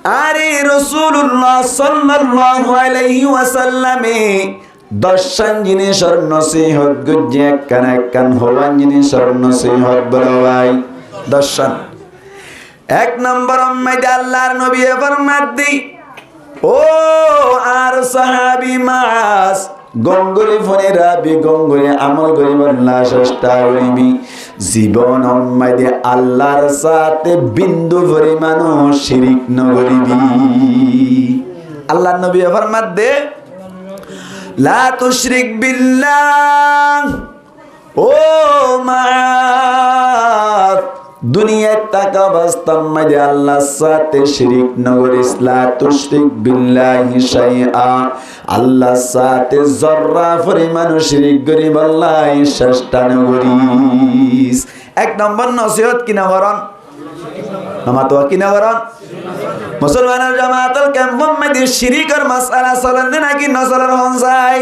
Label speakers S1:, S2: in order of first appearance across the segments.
S1: আরে রাসূলুল্লাহ সাল্লাল্লাহু আলাইহি ওয়াসাল্লামে 10 জিনিসের নসিহত গুজে একখান হওয়ান জিনিসের নসিহত বড় ভাই 10। এক নম্বর মধ্যে আল্লাহর নবী ফরমাদ্দি ও আর সাহাবী মাস গঙ্গুলি ফোনে রাবি গঙ্গুলি আমল করি বললা চেষ্টা করিবি জীবন মধ্যে আল্লাহর সাথে বিন্দু পরিমাণও শিরিক নগরিবি। আল্লাহর নবী ফরমাদ্দে লা তুশরিক বিল্লাহ ও মাস দুনিয়ায় টাকা বাস্তব মধ্যে আল্লাহর সাথে শিরিক নগরিস। লা তুশরিক বিল্লাহি শাইআ আল্লাহর সাথে জর্রা পরিমাণ শিরিক করি বললাই চেষ্টা নগরিস। এক নম্বর নসিহত কিনা করন নামাতো কিনা করন মুসলমানের জামাতের ক্যাম্পের মধ্যে শিরিকের মাসআলা চলেন নাকি নচলেন হন যায়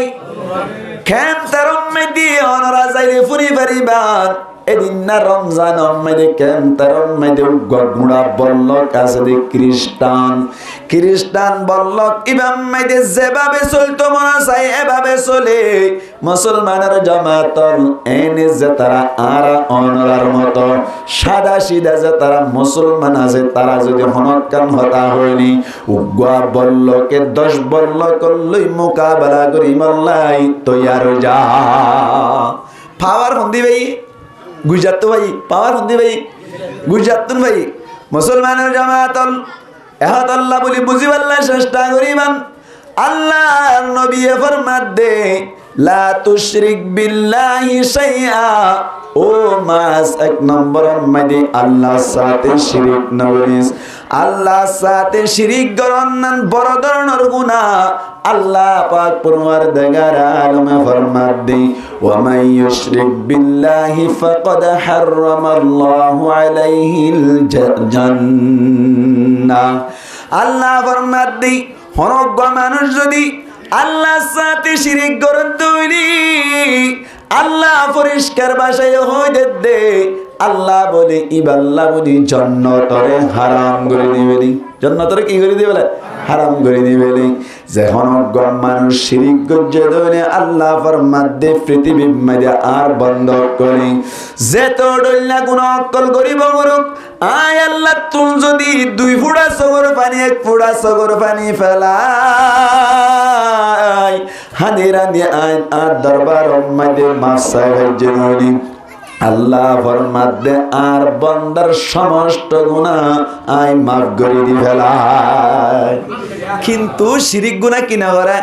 S1: ক্যাম্প তার মধ্যে অনরা যাইলে ফুরি পারিবার এদিন না রমজান মধ্যে ক্যাম্প তার মধ্যে গুড়া বলল কাছে খ্রিস্টান বলল ইমাম মধ্যে যেভাবে চলতো মনে চাই এভাবে চলে মুসলমানের জামাতল এনে যে তারা আর অনরার মতো সাদা সিধা যে তারা মুসলমান আছে তারা যদি হনকান হতা হয়নি উগ্রা বললকে 10 বলল করলই মোকাবেলা করি মল্লাই তৈয়ার যা পাওয়ার হন্দি ভাই গুজরাত ভাই পাওয়ার হন্দি ভাই গুজরাত ভাই মুসলমানের জামাতল এহাত আল্লাহ বলি বুঝিবাল্লাহ চেষ্টা করিবান। আল্লাহর নবী ফরমাদ্দে লা তুশরিক বিল্লাহি শাইআ ও মাস এক নম্বরের মধ্যে আল্লাহর সাথে শিরিক নগরিস। আল্লাহর সাথে শিরিক করন বড় ধরনের গুনাহ। আল্লাহ পাক পরওয়ারদিগার আলম ফরমাদ্দে ওয়া মান ইউশরিক বিল্লাহি ফাকাদ হারামাল্লাহু আলাইহিল জান্নাহ। আল্লাহ ফরমাদ্দে হনজ্ঞ মানুষ যদি আল্লাহর সাথে শিরিক করে তৈরি আল্লাহ পরিষ্কার ভাষায় হইতে দে আল্লাহ বলে ইবাল্লাহ বলি জান্নাতরে হারাম করে দিবেলি জান্নাতরে কি করে দিবেলে হারাম করে দিবেলি। যখন গম মানুষ শিরিক গজ্জে দনে আল্লাহ ফরমাদ্দে পৃথিবীর মধ্যে আর বন্ধ করি যে তো ডইলা কোন অক্কল করিব করুক আয় আল্লাহ তুম যদি 2 ফুটা সগর পানি 1 ফুটা সগর পানি ফেলাই হানিরানি আয় আর দরবার মধ্যে মাসাই জেননি আল্লাহ ফরমাদ্দে আর বান্দার সমস্ত গুনাহ আই মাফ করে দি ফেলাই। কিন্তু শিরিক গুনাহ কিনা করে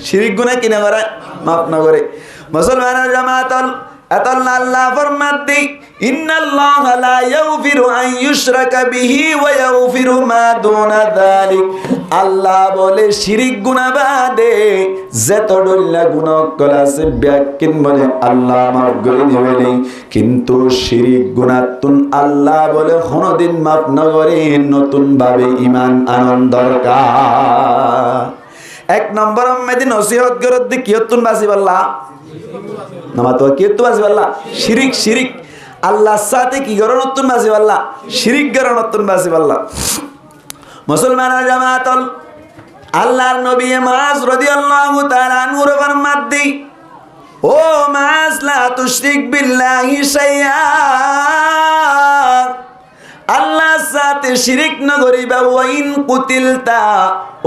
S1: শিরিক গুনাহ কিনা করে মাফ না করে মুসলমানের জামাতল আতাল্লাহ আল্লাহ ফরমাদ্দে ইন্নাল্লাহা লা ইয়াগফিরু আন ইউশরাকা বিহি ওয়া ইয়াগফিরু মা দুনা যালিক। আল্লাহ বলে শিরিক গুনাহ বাদে যত ডল্লা গুনাহ কলাছে ব্যাকিন বলে আল্লাহ মাফ করে দিবেন। কিন্তু শিরিক গুনাহ তুন আল্লাহ বলে কোনদিন মাফ না করে নতুন ভাবে ঈমান আনন্দ দরকার। এক নম্বর মধ্যে নসিহত করত দি কিয়তুন বাসিবাল্লাহ নামাতো কিয়তু বাসিবাল্লাহ শিরিক শিরিক আল্লাহর সাথে কি করো নতুন বাসিবাল্লাহ শিরিক করো নতুন বাসিবাল্লাহ। মুসলমানের জামাতল আল্লাহর নবী মাস রাদিয়াল্লাহু তাআলা আনহু ফরমাদ্দি ও মাস লা তুশরিক বিল্লাহি শাইআ আল্লাহর সাথে শিরিক না করিবা ওয়াইন কুতিলতা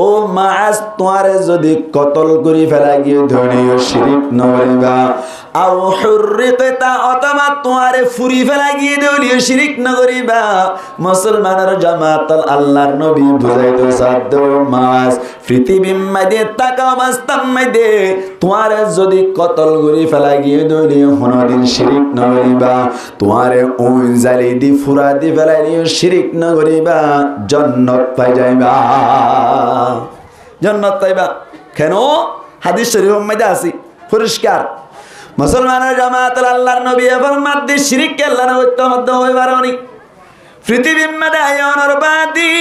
S1: ও মাস তোয়ারে যদি কতল করি ফেলা গিয়ে ধরিও শিরিক না করিবা আও হুররিকতা অথবা তোয়ারে ফুরি ফেলা গিয়ে ধরিও শিরিক না করিবা। মুসলমানের জামাতল আল্লাহর নবী বুঝাইতো সাধ্য মাস পৃথিবীর মধ্যে টাকা বাস্তব মধ্যে তোয়ারে যদি কতল করি ফেলা গিয়ে ধরিও কোনদিন শিরিক না করিবা তোয়ারে ওই জালি দি ফুরা দি ফেলাইও শিরিক না করিবা জান্নাত পাই যাইবা জান্নাত পাইবা। কেন হাদিস শরীফের মধ্যে আছে পরিষ্কার মুসলমানের জামাতল আল্লাহর নবী ফরমাদ্দে শিরিক আল্লাহ না করতে হতে হইবার নি পৃথিবীর মধ্যে আয়নের বাদী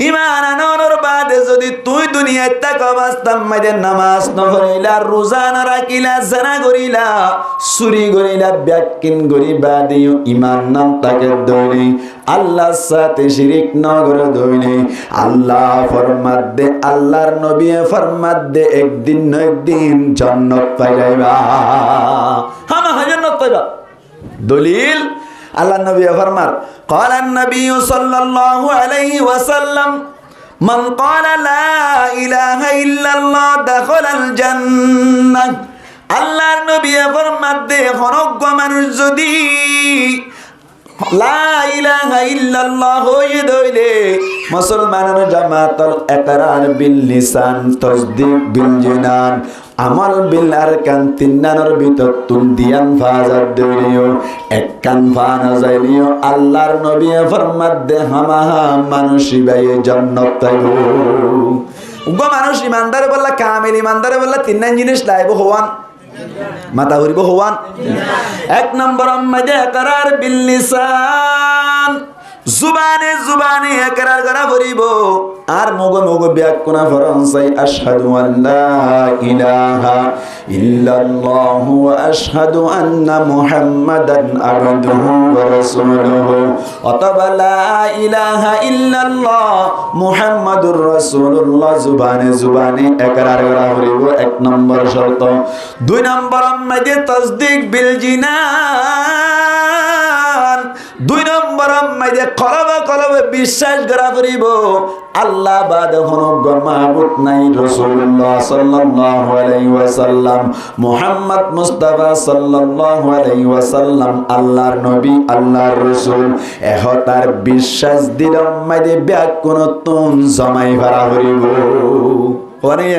S1: ইমান আনর বাদে যদি তুই দুনিয়ায় থাকা বাস্তব মধ্যে নামাজ না পড়িলা রোজা না রাখিলা জানা করিলা চুরি করিলা ব্যাকিন করিবা দিও ইমান নাম তাকে দৌড়ি আল্লাহর সাথে শিরিক নগর দইনে আল্লাহ ফরমাত দে আল্লাহর নবী ফরমাত দে একদিন না একদিন জান্নাত পাই যাইবা হামা জান্নাত পাইবা দলিল আল্লাহর নবী ফরমার قال النبي صلى الله عليه وسلم من قال لا إله إلا الله دخل الجنة আল্লাহর নবী ফরমাত দে হরজ্ঞ মানুষ যদি লা ইলাহা ইল্লাল্লাহ হয়ে দইলে মুসলমানের জামাতুল ইকরার বিল লিসান তাসদীক বিল জিনান আমল বিল আরকান তিনানোর ভিতর তুল দিয়ান ফাজার দইলিও এক কান ফানা যাইলিও আল্লাহর নবী ফরমাত দে হামাহা মানুষই ভাই জান্নাত পাইবো উগো মানুষ ইমানদার বললা কামিল ইমানদার বললা তিন জিনিস লাইব হওয়ান মাথা হরিব হওয়ান এক নম্বর আম্মাদে ইকরার বিল লিসান জুবানে জুবানে ইকরার করা করিব আর মগো মগো ব্যাকরণ ফরনসাই আশহাদু আল্লা ইলাহা ইল্লাল্লাহ ওয়া আশহাদু আন্না মুহাম্মাদান আবদুহু ওয়া রাসূলুহু অথবা লা ইলাহা ইল্লাল্লাহ মুহাম্মাদুর রাসূলুল্লাহ জুবানে জুবানে ইকরার করা করিব এক নম্বর শর্ত দুই নম্বর আম্মাদে তাসদীক বিল জিনান দুই নম্বর আম্মাদে কলবে বিশ্বাস করা করিব আল্লাহ বাদে কোনো মাবুদ নাই রাসূলুল্লাহ সাল্লাল্লাহু আলাইহি ওয়াসাল্লাম মুহাম্মদ মুস্তাফা সাল্লাল্লাহু আলাইহি ওয়াসাল্লাম আল্লাহর নবী আল্লাহর রাসূল এহতার বিশ্বাস দিলাম মাইদে ব্যাকুনতুন জমাই ভরা করিব ওরে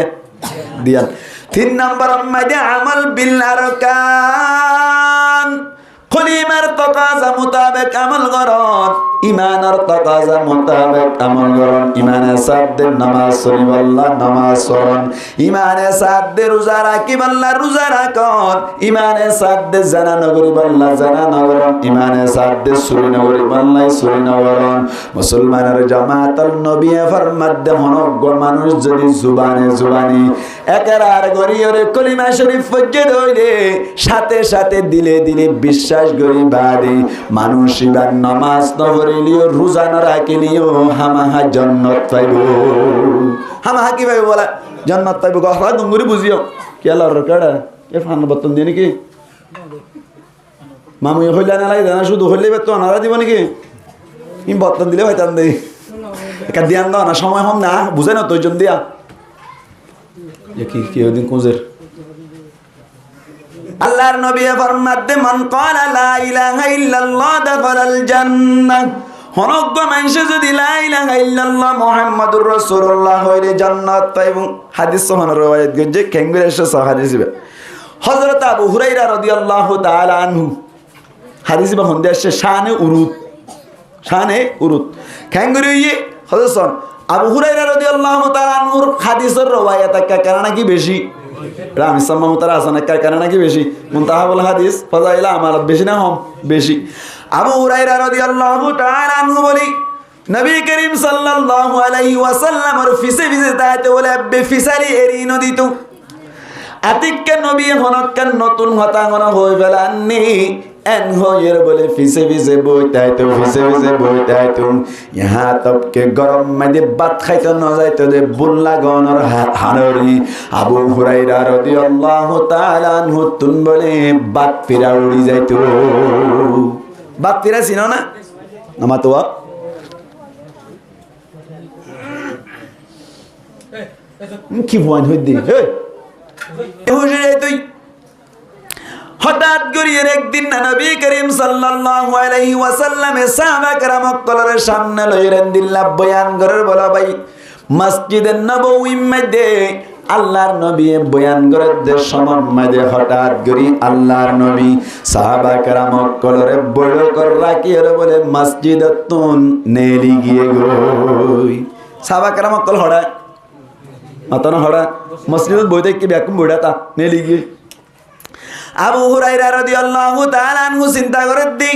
S1: দিয়ান তিন নম্বর মাইদে আমল বিল আরকান কলিমার তাকাজা মোতাবেক আমল করন ইমানের তাকাজা মোতাবেক আমল করন ইমানে সাদে নামাজ পড়ি আল্লাহ নামাজ পড়ন ইমানে সাদে রোজা রাখি আল্লাহ রোজা রাখন ইমানে সাদে জানা নগরি আল্লাহ জানা নগরন ইমানে সাদে সুরি নগরি আল্লাহ সুরি নগরন মুসলমানের জামাতুল নবী ফরমাত দে হনগ মানুষ যদি জুবানে জুবানি একরার গরিয়রে কলিমা শরীফ ফজ্জে হইলে সাথে সাথে দিলে দিলে বিশ্বাস গরি বাদে মানুষ ইবার নামাজ নগরিলিও রোজা না রাখিলিও হামাহা জান্নাত পাইব হামাহা কি ভাই বলা জান্নাত পাইব গহরা দুঙ্গুরি বুঝিও কি আল্লাহর কাড়া এ ফান বতন দিয়ে নাকি মামু হইলা না লাগে না শুধু হইলে তো আনারা দিব নাকি ইম বতন দিলে হইতাম দেই একা দিয়ান দাও না সময় হম না বুঝে না তোর জন দিয়া কি কি ওদিন কোজের আল্লাহর নবী ফরমাত দে মান ক্বালা লা ইলাহা ইল্লাল্লাহ দাখালাল জান্নাহ হনজ্ঞ মানুষ যদি লা ইলাহা ইল্লাল্লাহ মুহাম্মাদুর রাসূলুল্লাহ হইলে জান্নাত পাইব হাদিস সহন রওয়ায়াত গজে কেঙ্গুরে এসে হাদিস হযরত আবু হুরায়রা রাদিয়াল্লাহু তাআলা আনহু হাদিস বা হন্দে এসে শানে উরুত কেঙ্গুরে হযরত আবু হুরায়রা রাদিয়াল্লাহু তাআলা আনহুর হাদিসের রওয়ায়াত কারণ কি বেশি রাম ইসলাম তারা আসান কারণ নাকি বেশি মুনতাহা বল হাদিস ফাজাইলা আমানত বেশি না হম বেশি আবু হুরায়রা রাদিয়াল্লাহু তাআলা আনহু বলি নবী করিম সাল্লাল্লাহু আলাইহি ওয়াসাল্লাম আর ফিসে তাতে বলে আব্বে ফিসালি এরি নদী তো আতিককে নবী হনক্কান নতুন হতা হন হই ফেলাননি এন হয়ের বলে ফিসে বইতাই তো ইহা তবকে গরম মাঝে বাত খাইতে ন যাইতো দে বুল্লা গনর হানরি আবু হুরায়রা রাদিয়াল্লাহু তাআলা আনহু তুন বলে বাত ফিরা উড়ি যাইতো বাত ফিরা চিনো না নামাতো কি ভয় হই দি তুই হঠাৎ করিয়ে একদিন নবী করিম সাল্লাল্লাহু আলাইহি ওয়াসাল্লামে সাহাবা کرام কলরের সামনে লইরেন দিল্লাহ বয়ান করার বলা ভাই মসজিদে নববী মধ্যে আল্লাহর নবী বয়ান করার যে সময় মধ্যে হঠাৎ করি আল্লাহর নবী সাহাবা کرام কলরে বড় কর রাখি আর বলে মসজিদতুন নেলি গিয়ে গই সাহাবা کرام কল হড়া মাতানো হড়া মসজিদত বইতে কি ব্যাকুম বড়াতা নেলি গিয়ে আবু হুরায়রা রাদিয়াল্লাহু তাআলা আনহু চিন্তা করে দি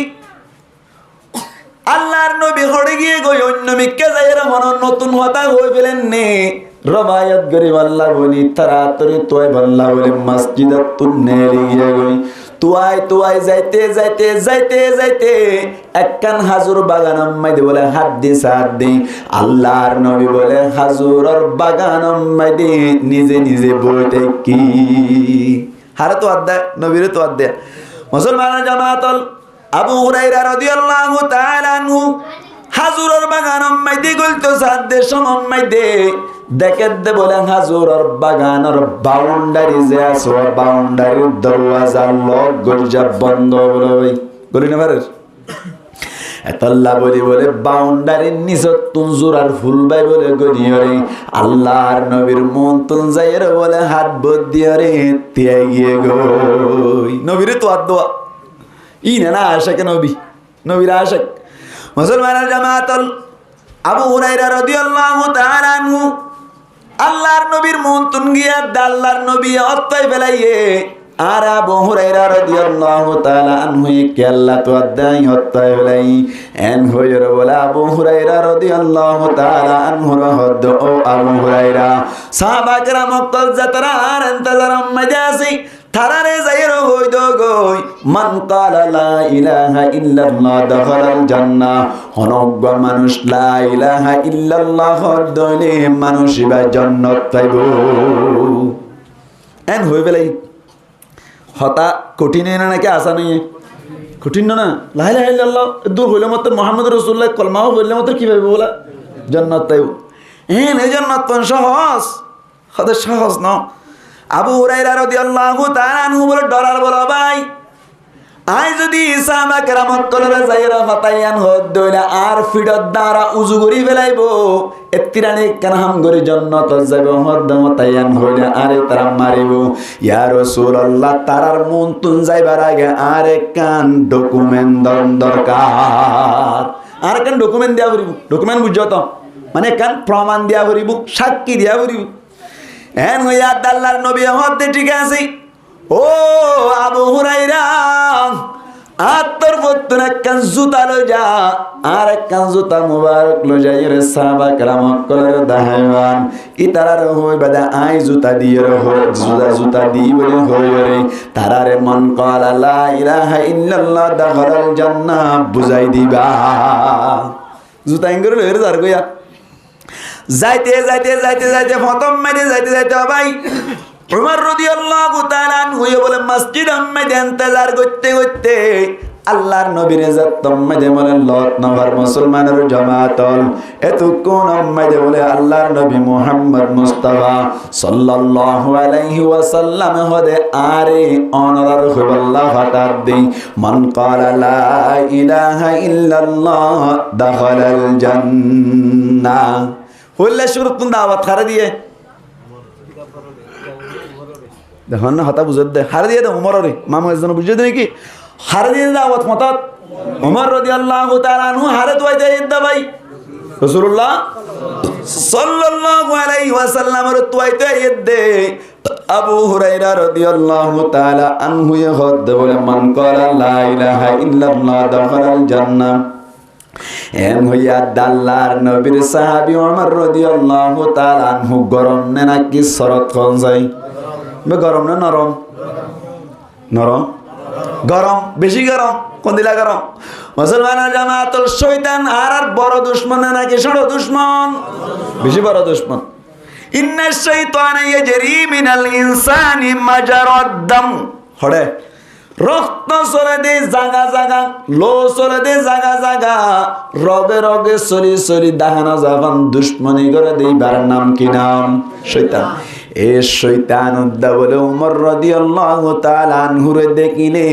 S1: আল্লাহর নবী হড়ে গিয়ে গই অন্য মিক্কা যাইরা নতুন হতা হই ফেলেন নে রবায়াত গরি আল্লাহ বলি তাড়াতাড়ি তোয় বল্লা বলে মসজিদতুন নেলি গিয়ে গই তুয়াই যাইতে যাইতে যাইতে যাইতে একখান হাজুর বাগান মাইদে বলে হাত দি আল্লাহর নবী বলে হাজুরর বাগান মাইদে নিজে নিজে বইতে কি হারে তো আদা নবীরে তো আদা মুসলমানের জামাতল আবু হুরায়রা রাদিয়াল্লাহু তাআলা আনহু হাজুরর বাগান মাইদে গলতো সাদে সমম মাইদে দেখে দে বলে হাজুরর বাগানের বাউন্ডারি যে আছে বাউন্ডারির দরওয়াজা লক গলজা বন্ধ বলে গলি না পারে এতল্লা বলে বাউন্ডারির নিচে তুনজুরার ফুল বাই বলে গনিয়রে আল্লাহর নবীর মন তুন যাইর বলে হাত বদ দিয়রে তিয়াই গিয়ে গই নবীরে তো আদোয়া ই না আশাকে নবীর আশাক মুসলমানের জামাতল আবু হুরায়রা রাদিয়াল্লাহু তাআলা আনহু আল্লাহর নবীর মন তুন গিয়া আল্লাহর নবী অত্যায় ফেলাইয়ে আর আবু হুরায়রা রাদিয়াল্লাহু তাআলা আনহু কে আল্লাহ তো আদাই অত্যায় ফেলাই এন হইর বলে আবু হুরায়রা রাদিয়াল্লাহু তাআলা আনহু রহদ ও আবু হুরায়রা সাহাবা کرام কল যাত্রা আর ইন্তজারম মাজাসি থারারে যাইর হই দো গই মান ক্বালা লা ইলাহা ইল্লাল্লাহ দাখালাল জান্নাহ অনগ্য মানুষ লা ইলাহা ইল্লাল্লাহ দলে মানুষ বা জান্নাত পাইব এন হই বেলাই হতা কঠিন না নাকি আসান কঠিন না লা ইলাহা ইল্লাল্লাহ দূর হইলে মত মুহাম্মদ রাসূলুল্লাহ কলমাও বললে মত কিভাবে বলা জান্নাত পাইব এন এই জান্নাত কোন সহজ হতে সহজ না আবু হুরায়রা রাদিয়াল্লাহু তাআলা আনহু বলে ডরার বলো ভাই আই যদি সাহাবা کرام কলরে যাইরা হতায়ান হদ দইলা আর ফিডত দ্বারা উজু করি ফেলাইবো এত্তিরানে কানহাম গরি জান্নাত যাবে হদ হতায়ান হইলা আরে তারা মারিব ইয়া রাসূলুল্লাহ তারার মন তুন যাইবার আগে আরে কান ডকুমেন্ট দরকার আর কান ডকুমেন্ট দিয়া করিব ডকুমেন্ট বুঝছো তো মানে কান প্রমাণ দিয়া করিব সাক্ষী দিয়া করিব এন হইয়া আল্লাহর নবী হদ ঠিক আছে ও আবু হুরায়রা আত্তর বত্তন একখান জুতা লো যা আর একখান জুতা মুবারক লো যাই রে সাহাবা کرام কলরে দাহাইবান ইতারার হই বাদা আই জুতা দিয়ে রহ জুতা দি বলে হই রে তারারে মন ক্বালা লা ইলাহা ইল্লাল্লাহ দাখালাল জান্নাহ বুঝাই দিবা জুতা ইংরে লইরে যার গয়া যাইতে যাইতে যাইতে যাইতে প্রথম মাইদে যাইতে যাইতে ভাই উমর রাদিয়াল্লাহু তাআলা আনহু বলে মসজিদ আম্মাদে ইন্তজার করতে করতে আল্লাহর নবীর জাতম মাঝে বলে লত নগর মুসলমানের জামাতল এতক্ষণ আম্মাদে বলে আল্লাহর নবী মুহাম্মদ মুস্তাফা সাল্লাল্লাহু আলাইহি ওয়াসাল্লাম হদে আরে অনরার খুবল্লাহ ফাতার দি মান ক্বালা লা ইলাহা ইল্লাল্লাহ দাখালাল জান্নাহ হইলে শুরুত দাওয়াত হারে দিয়ে দেখুন না হতা বুঝে দে হারে দিয়ে দে উমরে মামু একজন বুঝে দেয় কি হারে দিয়ে দাওয়াত মতাত উমর রাদিয়াল্লাহু তাআলা আনহু হারে দোয়াই দেয় দা ভাই রাসূলুল্লাহ সাল্লাল্লাহু আলাইহি ওয়াসাল্লামের দোয়াইতে দে আবু হুরায়রা রাদিয়াল্লাহু তাআলা আনহু হদ বলে মান ক্বালা লা ইলাহা ইল্লাল্লাহ দাখালাল জান্নাহ এন হইয়া আল্লাহর নবীর সাহাবী ওমর রাদিয়াল্লাহু তাআলা আনহু গরম না নাকি শরৎ কোন যায় গরম না নরম নরম গরম বেশি গরম কোন দিলা গরম মুসলমানের জামাতুল শয়তান আর বড় দুশমন নাকি ছোট দুশমন বেশি বড় দুশমন ইন্নাশ শাইতানা ইয়াজরি মিনাল ইনসানি মাজারাদ দাম হড়ে রক্ত চলে দে জাগা জাগা লো চলে দে জাগা জাগা রগে রগে চলি চলি দাহানা জাবান দুশ্মনী করে দেইবার নাম কি নাম শয়তান এ শয়তান উদ্দা বলে উমর রাদিয়াল্লাহু তাআলা আনহুরে দেখিলে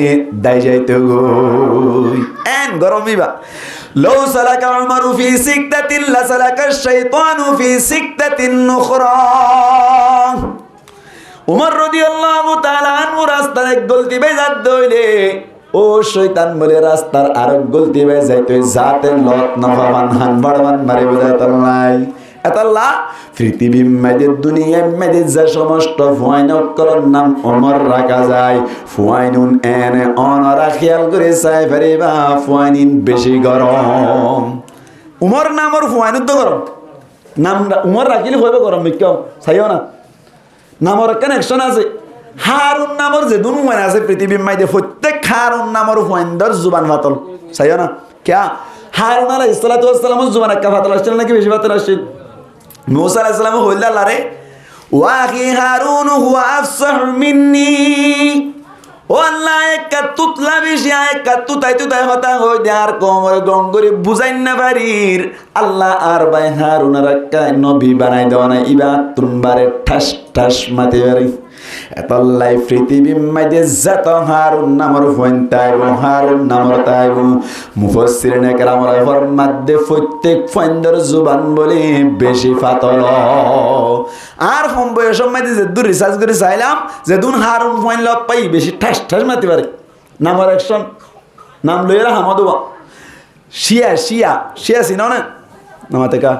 S1: দাই যাইতো গই এন গরমিবা লো সালাকা উমরু ফি সিকতাতিল লা সালাকা শাইতানু ফি সিকতাতিন নুখরা উমর রাদিয়াল্লাহু তাআলা আনহু রাস্তার এক গলতি বেজাত দইলে ও শয়তান বলে রাস্তার আরেক গলতি বেজাইতে যাতে লত নফামান হান বড়মান মারে বলে তাল্লাই এতাল্লাহ পৃথিবীর মধ্যে দুনিয়ার মধ্যে যে সমস্ত ফুয়াইনকর নাম ওমর রাখা যায় ফুয়াইনুন এনে অনরা খেয়াল করে চাই পারিবা ফুয়াইনিন বেশি গরম উমর নামর ফুয়াইনুন তো গরম নাম উমর রাখিলে হইবে গরম বিক্রম চাইও না নামর কানেকশন আছে হারুন নামর যে দুনু মানে আছে পৃথিবীর মাইদে প্রত্যেক হারুন নামর ফয়েন্দর জুবান ফাতল চাইও না ক্যা হারুন আলাইহিস সালাতু ওয়াস সালামের জুবান একটা ফাতল আসছিল নাকি বেশি ফাতল আসছিল মূসা আলাইহিস সালাম হইলা লারে ওয়া আখি হারুন হুয়া আফসাহ মিন্নি ও আল্লাহ একটা তুতলা বেশি একটা তুতাই তুতাই হতা হই দেয়ার কোমর গঙ্গরে বুঝাইন না পারির আল্লাহ আর ভাই হারুনের একটা নবী বানাই দেওয়া না ইবা তুমবারে ঠাস ঠাস মাতে পারি এতলাই পৃথিবীর মাঝে যত হারুন নামর ফোন তাইব হারুন নামর তাইব মুফাসসিরিনে কেরামরা ফরমাদ্দে প্রত্যেক ফোনদের জুবান বলে বেশি ফাতল আর কম বয়সের মাঝে যে দূর রিসার্চ করে চাইলাম যে দুন হারুন ফোন লব পাই বেশি ঠাস ঠাস মাতে পারে নামর একশন নাম লইরা হামদু শিয়া শিয়া শিয়া চিনো না নামাতে কা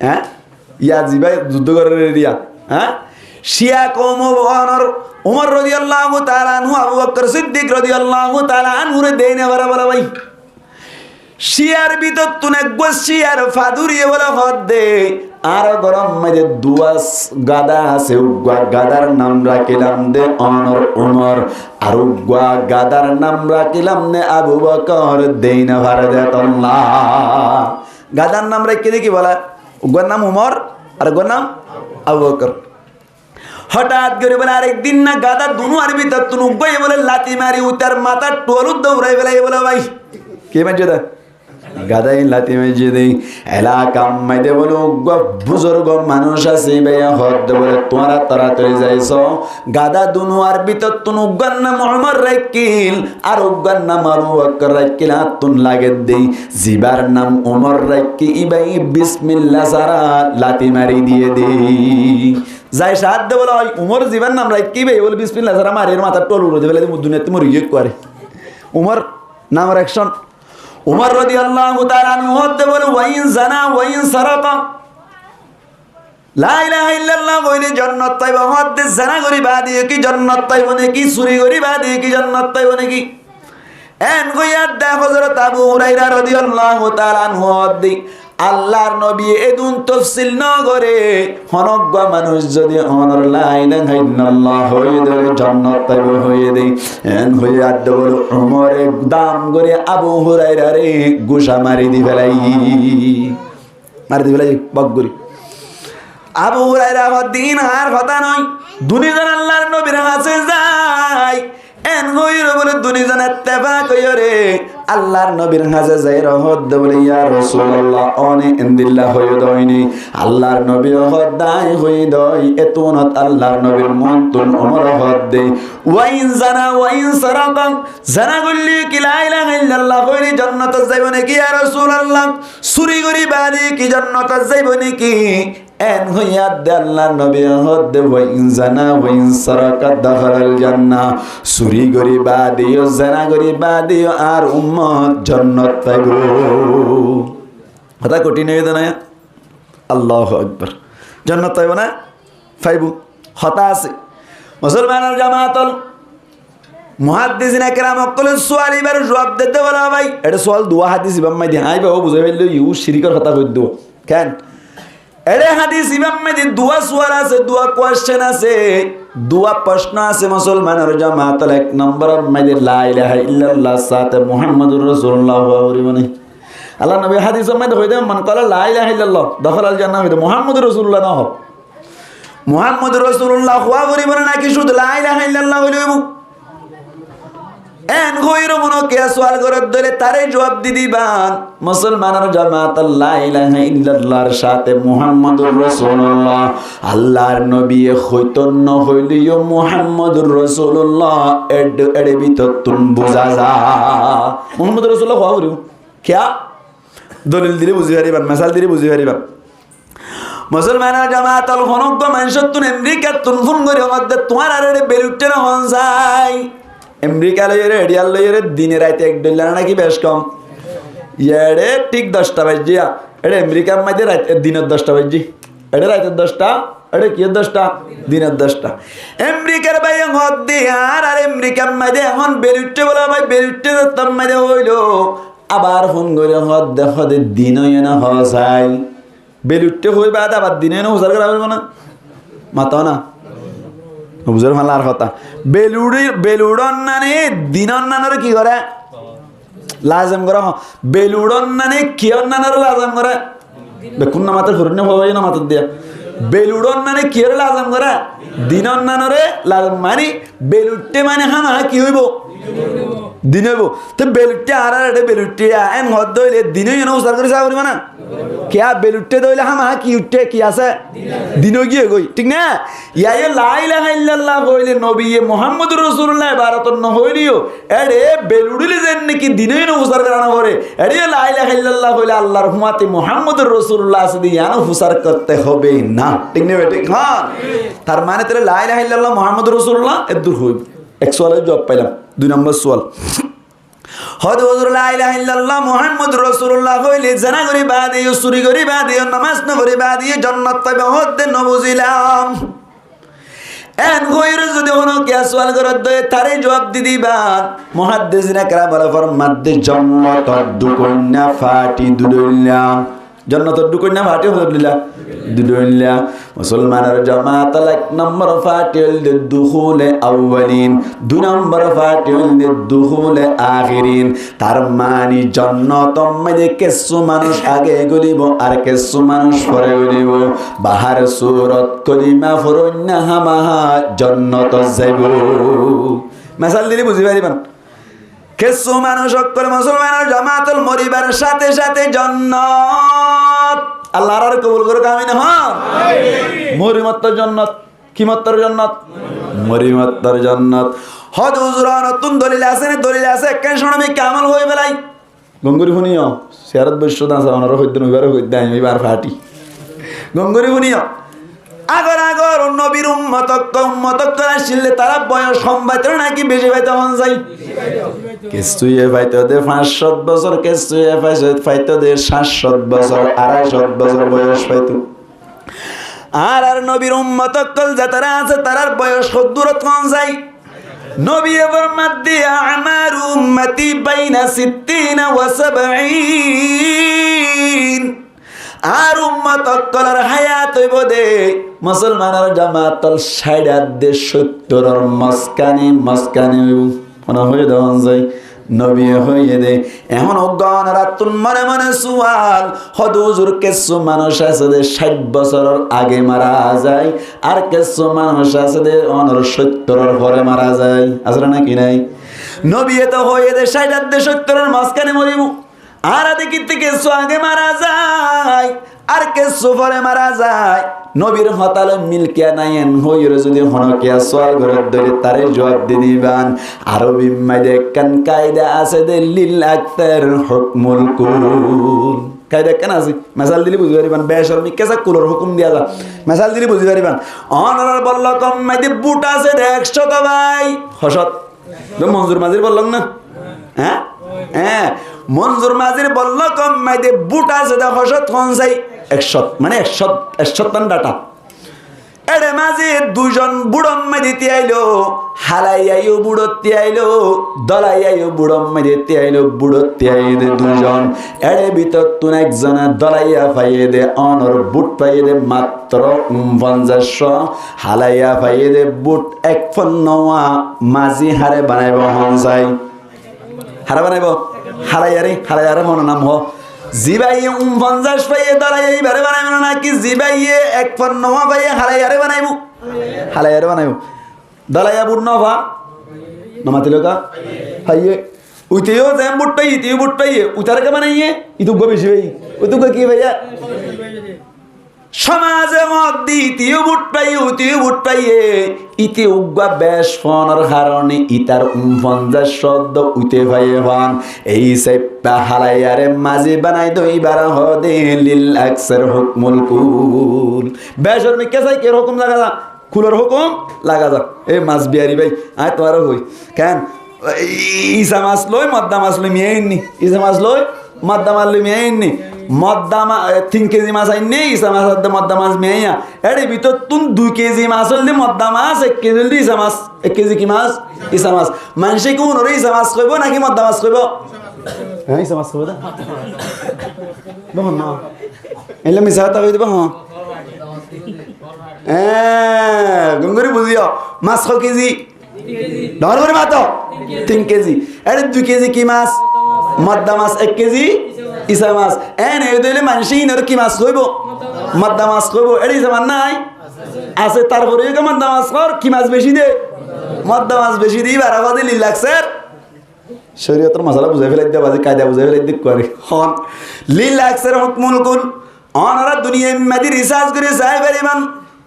S1: হ্যাঁ ইয়া জিবাই যুদ্ধ করে রিয়া হ্যাঁ শিয়া কওম ওয়ানর উমর রাদিয়াল্লাহু তাআলা আনহু আবু বকর সিদ্দিক রাদিয়াল্লাহু তাআলা আনহু রে দেনে বরাবর ভাই শিয়ার ভিতর তুনে গোশিয়ার ফাদুরিয়ে বলা হদ্দে আর গরম মাঝে দুয়াস গাদা আছে উগা গাদার নাম রাখিলাম দে অনর উমর আর উগা গাদার নাম রাখিলাম নে আবু বকর দেনা ভারদাতুল্লাহ গাদার নাম রাখি দেখি বলা উগার নাম উমর আর উগার নাম আবু বকর হঠাৎ করে বলে আরেকদিন না গাদা দুনু আর ভিতর তুনু গয়ে বলে লাতি মারি উতার মাথা টোলু দৌড়াই বেলাই বলে ভাই কে মারছে দা গাদাই লাতি মারছে দেই এলাকা মাইদে বলে বুজুর্গ মানুষ আছে ভাইয়া হদ বলে তোরা তাড়াতাড়ি যাইছ গাদা দুনু আর ভিতর তুনু উগার নাম উমর রাকিল আর উগার নাম আবু বকর রাকিল তুন লাগে দেই জিবার নাম উমর রাকি ইবাই বিসমিল্লাহ সারা লাতি মারি দিয়ে দেই যাই সাথ দে বলে উমর জীবন নাম রাখ কি ভাই বলে বিসমিল্লাহ সারা মারের মাথা টোল উড়ে দেবে দুনিয়াতে মরে গিয়ে করে উমর নাম অ্যাকশন উমর রাদিয়াল্লাহু তাআলা আনহু হতে বলে ওয়াইন জানা ওয়াইন সারাকা লা ইলাহা ইল্লাল্লাহ বলে জান্নাত পাইব হতে জানা করি বাদি কি জান্নাত পাইব নাকি চুরি করি বাদি কি জান্নাত পাইব নাকি এন গয়াত দা হযরত আবু হুরায়রা রাদিয়াল্লাহু তাআলা আনহু হতে আল্লাহর নবী এদুন তফসিল ন করে হনজ্ঞ মানুষ যদি অনর লা ইলাহা ইল্লাল্লাহ হয়ে দেয় জান্নাত পাইব হয়ে দেয় এন হয়ে আদ বল উমর একদম করে আবু হুরায়রা রে গুশা মারি দি ফেলাই বকগুরি আবু হুরায়রা দিন আর কথা নয় দুনিয়ার আল্লাহর নবীর কাছে যায় এন হইর বলে দুনিজন ইত্তেফাক কইরে আল্লাহর নবীর কাছে যাই রহত দে বলে ইয়া রাসূলুল্লাহ অনে ইনদিল্লাহ হই দইনি আল্লাহর নবী রহত দাই হই দই এতুনত আল্লাহর নবীর মন তুন ওমর রহত দে ওয়াইন জানা ওয়াইন সারাকা জানা গল্লি কি লা ইলাহা ইল্লাল্লাহ কইনি জান্নাত যাইব নাকি ইয়া রাসূলুল্লাহ চুরি করি বাদি কি জান্নাত যাইব নাকি এন হইয়াত দে আল্লাহর নবী রহত দে ওয়াইন জানা ওয়াইন সারাকা দাখালাল জান্নাহ চুরি করি বাদিও জানা করি বাদিও আর জান্নাত পাইব কথা কঠিন হয়ে না আল্লাহু আকবার জান্নাত পাইব না পাইব হতা আছে মুসলমানের জামাতল মুহাদ্দিসিন একরাম কলে সওয়াল এবার জবাব দিতে বলা ভাই এটা সওয়াল দুয়া হাদিস ইমাম মাইদি হাই বাবা বুঝাই ফেললো ইউ শিরকের কথা কই দিও কেন এরে হাদিস ইমাম মাইদি দুয়া সওয়াল আছে দুয়া কোশ্চেন আছে দুয়া প্রশ্ন আছে মুসলমানের জামাতের এক নম্বর মাইদে লা ইলাহা ইল্লাল্লাহ সাথে মুহাম্মাদুর রাসূলুল্লাহ বলে আল্লাহ নবী হাদিসের মধ্যে হইতে মান কলা লা ইলাহা ইল্লাল্লাহ দখালাল জান্নাহ হইতে মুহাম্মাদুর রাসূলুল্লাহ না হোক মুহাম্মাদুর রাসূলুল্লাহ হওয়া বলে নাকি শুধু লা ইলাহা ইল্লাল্লাহ হইলেও এন হইর মনো কে সওয়াল করে ধরে তারে জবাব দি দিবান মুসলমানের জামাত লা ইলাহা ইল্লাল্লাহর সাথে মুহাম্মাদুর রাসূলুল্লাহ আল্লাহর নবী হইতন্ন হইলিও মুহাম্মাদুর রাসূলুল্লাহ এডে ভিতর তুম বুঝা যা মুহাম্মাদুর রাসূলুল্লাহ হওয়া বলিও কিয়া দলিল দিলে বুঝি পারিবান মিসাল দিলে বুঝি পারিবান মুসলমানের জামাতল হনজ্ঞ মানুষের তুন আমেরিকা তুন ফোন করে মধ্যে তোমার আর বেলুটে না হন যায় আমেরিকা লইরে এডিয়াল লইরে দিনে রাতে $1 নাকি বেশ কম ইয়ারে ঠিক 10টা বাজে এটা আমেরিকার মধ্যে রাতে দিনের 10টা বাজে এটা রাতের 10টা এটা কি 10টা দিনের 10টা আমেরিকার ভাই হদ দিয়ে আর আমেরিকার মধ্যে এখন বেলুটে বলা ভাই বেলুটে তোর মধ্যে হইলো আবার ফোন করে হদ দেখো দিন হইয়া না হসাই বেলুটে হই বাদ আবার দিনে না হোসার করা হবে না মাতাও না বুঝার ফালার কথা বেলুড়ন নানে দিনন নানরে কি করে লাজম করে বেলুড়ন নানে কিয়ন নানরে লাজম করে বেকুন না মাথার ঘুরে হবাই না মাথার দিয়া বেলুড়ন নানে কিয়রে লাজম করে দিনন নানরে লাজম মানে বেলুটে মানে হামা কি হইব দিন হইব তো বেলুটে আর বেলুটে এন হদ হইলে দিনই যেন উচার করে চা করিব না क्या बेलुट्टे दइले हम हा की उठे की আছে দিনও গিয়ে গই ঠিক না ইয়া লা ইলাহা ইল্লাল্লাহ কইলে নবী মুহাম্মদুর রাসূলুল্লাহ ইবারাতুন ন হইলিও এডে বেলুড়িলে যেন কি দিনই ন হুসার করানো করে এডে লা ইলাহা ইল্লাল্লাহ কইলে আল্লাহর হুমাতে মুহাম্মদুর রাসূলুল্লাহ সাদি ইয়ানো হুসার করতে হবে না ঠিক না বেটি হ্যাঁ তার মানে তেরে লা ইলাহা ইল্লাল্লাহ মুহাম্মদুর রাসূলুল্লাহ এদুর হইব এক সওয়ালের জবাব পাইলাম 2 নম্বর সওয়াল হদ হুজুর লা ইলাহা ইল্লাল্লাহ মুহাম্মদুর রাসূলুল্লাহ কইলে জানা করি বাদে চুরি করি বাদে নামাজ ন করি বাদে জান্নাত পাবে হদে ন বুঝিলাম এন কইরে যদি হনো কি সওয়াল করত দে তারে জবাব দি দিবা মুহাদ্দিসিনা কেরাম বলে ফরমাতে জান্নাত দুকন্যা ফাটি দুদুল্লা জান্নাত দুকন্যা ফাটি হদুল্লা দুদুল্লা মুসলমানের জামাত এক নম্বর ফাটিল দুখুলে আউয়ালিন 2 নম্বর ফাটিল দুখুলে আখিরিন তার মানে জান্নাত মধ্যে কিছু মানুষ আগে গলিব আর কিছু মানুষ পরে গলিব বাহার সূরত কলিমা ফরন্না হামাহা জান্নাত যাইব মিসাল দিলি বুঝি পারিবেন কিছু মানুষ অকল মুসলমানের জামাতুল মরিবার সাথে সাথে জান্নাত আল্লাহর আর কবুল করুক আমিন হ্যাঁ মরিমত্তর জান্নাত কি মত্তর জান্নাত মরিমত্তর জান্নাত হদ হুজুর নতুন দলিল আছে কেন শুনে আমি কামাল হই বেলাই গঙ্গুরি শুনিও শেয়ারত বৈশ্যতা আছে ওনার হইতেন ওইবার হইতে আমি এবার ফাটি গঙ্গুরি শুনিও আগর নবীর উম্মতক আসলে তারা বয়স কম পাইতো নাকি বেশি পাইতো হন যাই কিছুয়ে পাইতো দে 500 বছর কিছুয়ে পাইতো দে 700 বছর 250 বছর বয়স পাইতো আর নবীর উম্মতক যারা আছে তারার বয়স কদ্দুরত কোন যাই নবী ফরমাত দিয়া আমার উম্মতি বাইনা 60 ওয়া 70 আর উম্মত অকলের হায়াত হইব দে মুসলমানের জামাতল 60 মাসকানি মনে হয়ে দেওয়া যায় নবী হয়ে দে এখন অজ্ঞান রাতুন মনে মনে সুয়াল হদুজুর কিছু মানুষ আছে দে 60 বছরের আগে মারা যায় আর কিছু মানুষ আছে দে 70 পরে মারা যায় আসলে নাকি নাই নবী তো হয়ে দে 60 মাসকানি মরিব আর দেখি থেকে আগে মারা যায় আর কিছু পরে মারা যায় নবীর হতালে মিলকিয়া নাইন হইরে যদি হনকিয়া সওয়াল করে ধরে তারে জবাব দি দিবান আরবি মাইদে কান কায়দা আছে দে লিল আকতার হুকমুল কুল কায়দা কেন আছে মিসাল দিলি বুঝি পারিবান বেশরমি কেসা কুলর হুকুম দিয়া যা মিসাল দিলি বুঝি পারিবান অনরার বলল কম মাইদে বুট আছে 100 ভাই হসত মঞ্জুর মাজির বললাম না হ্যাঁ মঞ্জুর মাজির বলল কম মাইদে বুট আছে দা হসত কোন যাই 100 মানে 100 টান ডাটা এডে মাঝে দুজন বুড়ম মাইদিতে আইলো হালাইয়াইও বুড়তে আইলো দলাইয়াইও বুড়ম মাইদিতে আইলো বুড়তে আইদে দুজন এডে ভিতর তুন একজন দলাইয়া পাইয়ে দে অনর বুট পাইয়ে দে মাত্র 50 হালাইয়া পাইয়ে দে বুট 1 মাঝি হারে বানাইব হন যাই হারা বানাইব হালাইয়ারে মনে নাম হ জিবাইয়ে 50 পাইয়ে দলাইয়া এইবারে বানাইব নাকি জিবাইয়ে 1 পাইয়ে হালাইয়ারে বানাইব দলাইয়া বুট নভা নমাতিলকা হাইয়ে উইতেও যেম বুট পাইয়ে ইতেও বুট পাইয়ে উতারকে বানাইয়ে ইতুক বেশি ভাই উতুক কি ভাইয়া সমাজে মধ্যে ইতিও বুট পাইয়ে ইতি উগা বেশ ফোনের কারণে ইতার 50 শব্দ উইতে ভাইয়ে ভান এই সেপা হালাইয়ারে মাঝে বানাই দইবার হদে লিল আকসার হুকমুল কুল বেশর মে কেসাই কে হুকুম লাগা যা কুলর হুকুম লাগা যা এ মাছ বিয়ারি ভাই আয় তোমার হই কেন ইসা মাছ লই মদ্দা মাছ লই মিয়াইনি ইসা মাছ লই মদ্দা মাছ লই মিয়াইনি মদ্দামা 3 কেজি মাছ আইনে ইসা মাছ মদ্দা মাছ মেয়া এর ভিতর তুন 2 কেজি মাছ হলে মদ্দা মাছ 1 কেজি হলে ইসা মাছ 1 কেজি কি মাছ ইসা মাছ মানুষে কোন রে ইসা মাছ কইব নাকি মদ্দা মাছ কইব হ্যাঁ ইসা মাছ কইব দা বহন না এলে মিছা তা কই দিব হ্যাঁ গঙ্গুরি বুঝিও মাছ ক কেজি ডর করে মাত 3 কেজি আরে 2 কেজি কি মাছ মদ্দা মাছ 1 কেজি ইসা মাছ এন এই দিলে মানুষ ইনর কি মাছ কইব মদ্দা মাছ কইব এডি সমান নাই আছে তারপরে কি মদ্দা মাছ কর কি মাছ বেশি দে মদ্দা মাছ বেশি দি বারাবাদি লিলাক্সের শরীয়তের মশলা বুঝাই ফেলাই দে বাজে কায়দা বুঝাই ফেলাই দিক করে হন লিলাক্সের হুকমুল কুল অনরা দুনিয়া মাদি রিসার্চ করে চাই পারিবান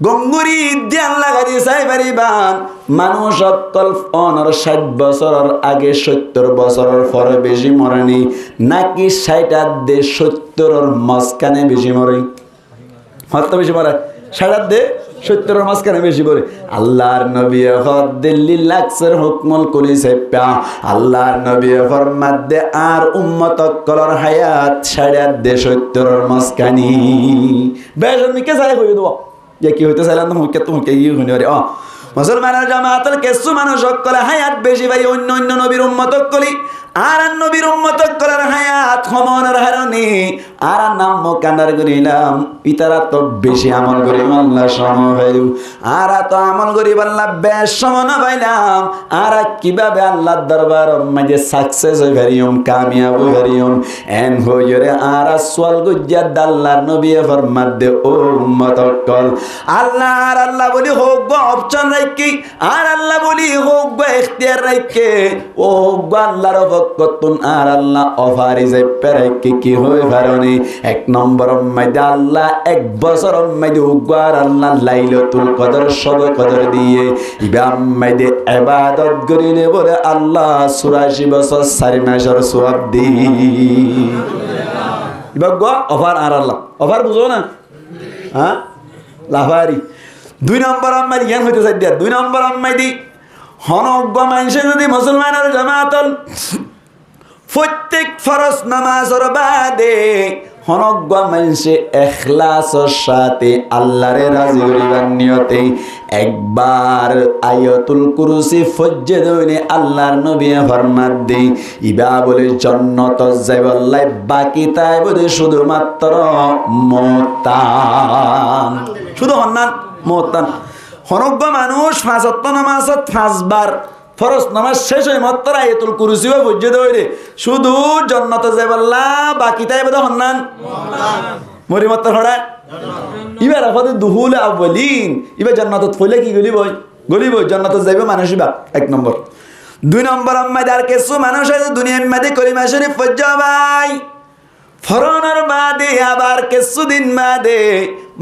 S1: গঙ্গুরি ধ্যান লাগাই চাই পারিবান মানুষ অকল অনর 60 বছরের আগে 70 বছরের পরে বেশি মরেনি নাকি 60 দে 70 মাঝখানে বেশি মরে কত বেশি মরে 60 দে 70 মাঝখানে বেশি মরে আল্লাহর নবী হদ দিল্লি লাক্সের হুকমুল করেছে পা আল্লাহর নবী ফরমাদে আর উম্মত কলর হায়াত 60 দে 70 মাঝখানি বেজন মিকে যায় কই দেব যে কি হইতে চাইলাম তো মুখে ই হইনি রে মুসলমানের জামাতের কিছু মানুষ সকলে হায়াত বেশি ভাই অন্য অন্য নবীর উম্মত কলি আর নবীর উম্মত কলার হায়াত ক্ষমতার হারণে আর নাম মোকান্দার করিলাম পিতারা তো বেশি আমল করি আল্লাহ সমভাইও আর তো আমল করি আল্লাহ বেশ সমান পাইলাম আর কিভাবে আল্লাহর দরবার মাঝে সাকসেস হই ভেরিয়ম কামিয়াব হইরিয়ম এন হইরে আর সোয়াল গুজ্জাত আল্লাহর নবী ফরমাত দে ও উম্মত কল আল্লাহ আর আল্লাহ বলি হোক গো অপশন রাখি আর আল্লাহ বলি হোক গো ইখতিয়ার রাখি ও গো আল্লাহর কতন আর আল্লাহ অফারি যে পেরে কি হই পারনি 1 নম্বর মধ্যে আল্লাহ 1 বছর মধ্যে উগার আল্লাহ লাইলাতুল কদর সব কদর দিয়ে ইবাম মধ্যে ইবাদত করিলে বলে আল্লাহ 84 বছর 4 মাসের সওয়াব দি ইবাগো অফার আর আল্লাহ অফার বুঝো না হ্যাঁ লাভারি 2 নম্বর আম্মাই জ্ঞান হইতে চাই দিয়া 2 নম্বর আম্মাই দি হনজ্ঞ মানুষে যদি মুসলমানের জামাতল প্রত্যেক ফরজ নামাজের বাদে হনজ্ঞ মানুষে ইখলাসের সাথে আল্লাহরে রাজি করিবার নিয়তে একবার আয়াতুল কুরসি ফজ্জে দইলে আল্লাহর নবী ফরমাত দেই ইবা বলে জান্নাত যাইবাল্লাই বাকি তাই বলে শুধুমাত্র মতান শুধু হন্নান মতান হনজ্ঞ মানুষ 5 ওয়াক্ত নামাজত 5 বার ফরজ নামাজ শেষ হয় মাত্র আয়াতুল কুরসি ফজ্জে দইলে শুধু জান্নাত যাইবাল্লা বাকি তাই বলে হন্নান মরি মাত্র হড়া ইবার আফাদে দুহুল আউয়ালিন ইবার জান্নাতত ফলে কি গলিব জান্নাতত যাইবে মানুষ ইবা 1 নম্বর 2 নম্বর আম্মাদার কিছু মানুষ আছে দুনিয়ার মধ্যে কলিমা শরীফ ফজ্জাবাই ফরনার বাদে আবার কিছুদিন বাদে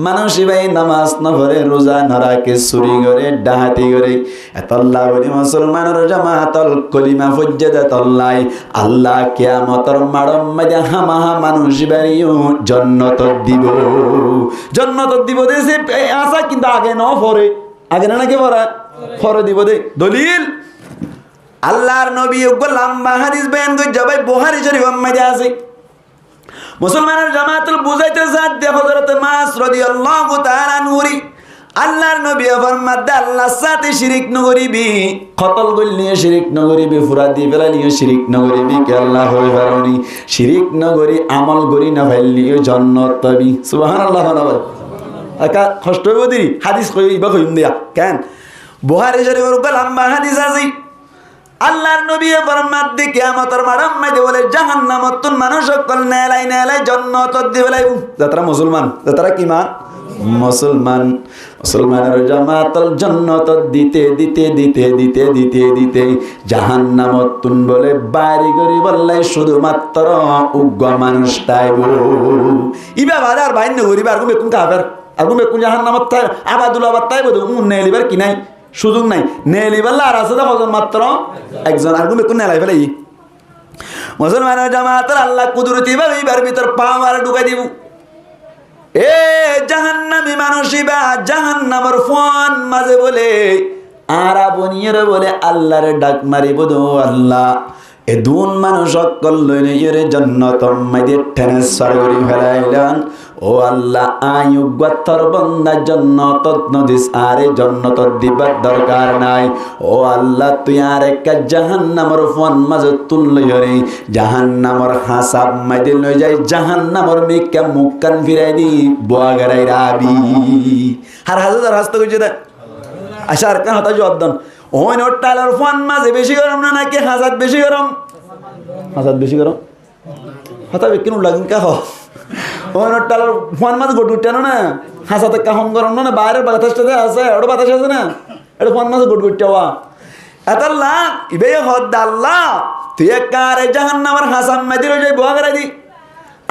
S1: মানুষ ভাই নামাজ না পড়ে রোজা না রাখে চুরি করে ডাহাতি করে এতল্লা বলি মুসলমানের জামাতল কলিমা ফজ্জাদাতল্লাই আল্লাহ কিয়ামতের মাড়ম মাঝে হামাহা মানুষ বাড়িও জান্নাত দিব দেশে আসা কিন্তু আগে ন পরে আগে না নাকি পরে দিব দে দলিল আল্লাহর নবী লম্বা হাদিস বয়ান করে যাবে বুখারী শরীফের মধ্যে আছে মুসলমানের জামাতুল বুঝাইতে যাত দে হযরত মাস রাদিয়াল্লাহু তাআলা নূরি আল্লাহর নবী ফরমাত আল্লাহর সাথে শিরক ন করিবি কতল গল্লি শিরক ন করিবি ফুরাদি বেলালি শিরক ন করিবি কে আল্লাহ হই পারনি শিরক ন করি আমল করি না ফাইলি জান্নাত পাবি সুবহানাল্লাহ একা কষ্ট হইবদি হাদিস কইবা কইম দিয়া কেন বুখারী শরীফের লম্বা হাদিস আছে আল্লাহর নবী ফরমাত দি কিয়ামতের মাঠে মধ্যে বলে জাহান্নামত মানুষ সকল নেলাই জান্নাত দিবেলাই যারা মুসলমান যারা কি মান মুসলমানের জামাতল জান্নাত দিতে জাহান্নামত বলে বাড়ি করি বললে শুধুমাত্র উগ্র মানুষ তাইব ইবা বাজার বাইন করিবা আর কোন কাফের আর কোন জাহান্নামত তাই আবাদুল আবাদ তাইব নেলিবার কি নাই সুযোগ নাই নেলিবাল্লা আর আছে দেখো মাত্র একজন আর কোন নেলাই ফেলাই মুসলমানের জামাতের আল্লাহ কুদরতি ভাবে এবার ভিতর পাওয়ার ঢুকাই দিব এ জাহান্নামী মানুষিবা জাহান্নামের ফোন মাঝে বলে আর বনিয়ের বলে আল্লাহর ডাক মারিব দো আল্লাহ এ দুন মানুষ সকল লইনে ইরে জান্নাত মাইদে ট্রান্সফার করি ফেলাইলেন ও আল্লাহ আয়ুগতর বন্দার জন্নত নদিস আরে জন্নত দিবার দরকার নাই ও আল্লাহ তুই আর একটা জাহান্নামের ফোন মাঝে তুললই জাহান্নামের হাসাব মাইদিল লই যাই জাহান্নামের মিকা মুক্কান ফিরাই দি বুয়াগারাই রাবি আর হাজার হাসতে কইছে দে আচ্ছা আর কান হতা জবাব দেন ওই নোটালার ফোন মাঝে বেশি গরম না নাকি হাজার বেশি গরম হাজার বেশি গরম হতা কেন লাগিন কা হ ওই নোটালার ফোন মাঝে গটু উঠানো না হাসাতে কাহম গরম না বাইরের বাতাসটাতে আছে ওটা বাতাস আছে না এটা ফোন মাঝে গটু উঠাওয়া এত আল্লাহ ইবে হদ আল্লাহ তুই কারে জাহান্নামের হাসাম মাইদিল যাই বুয়াগারাই দি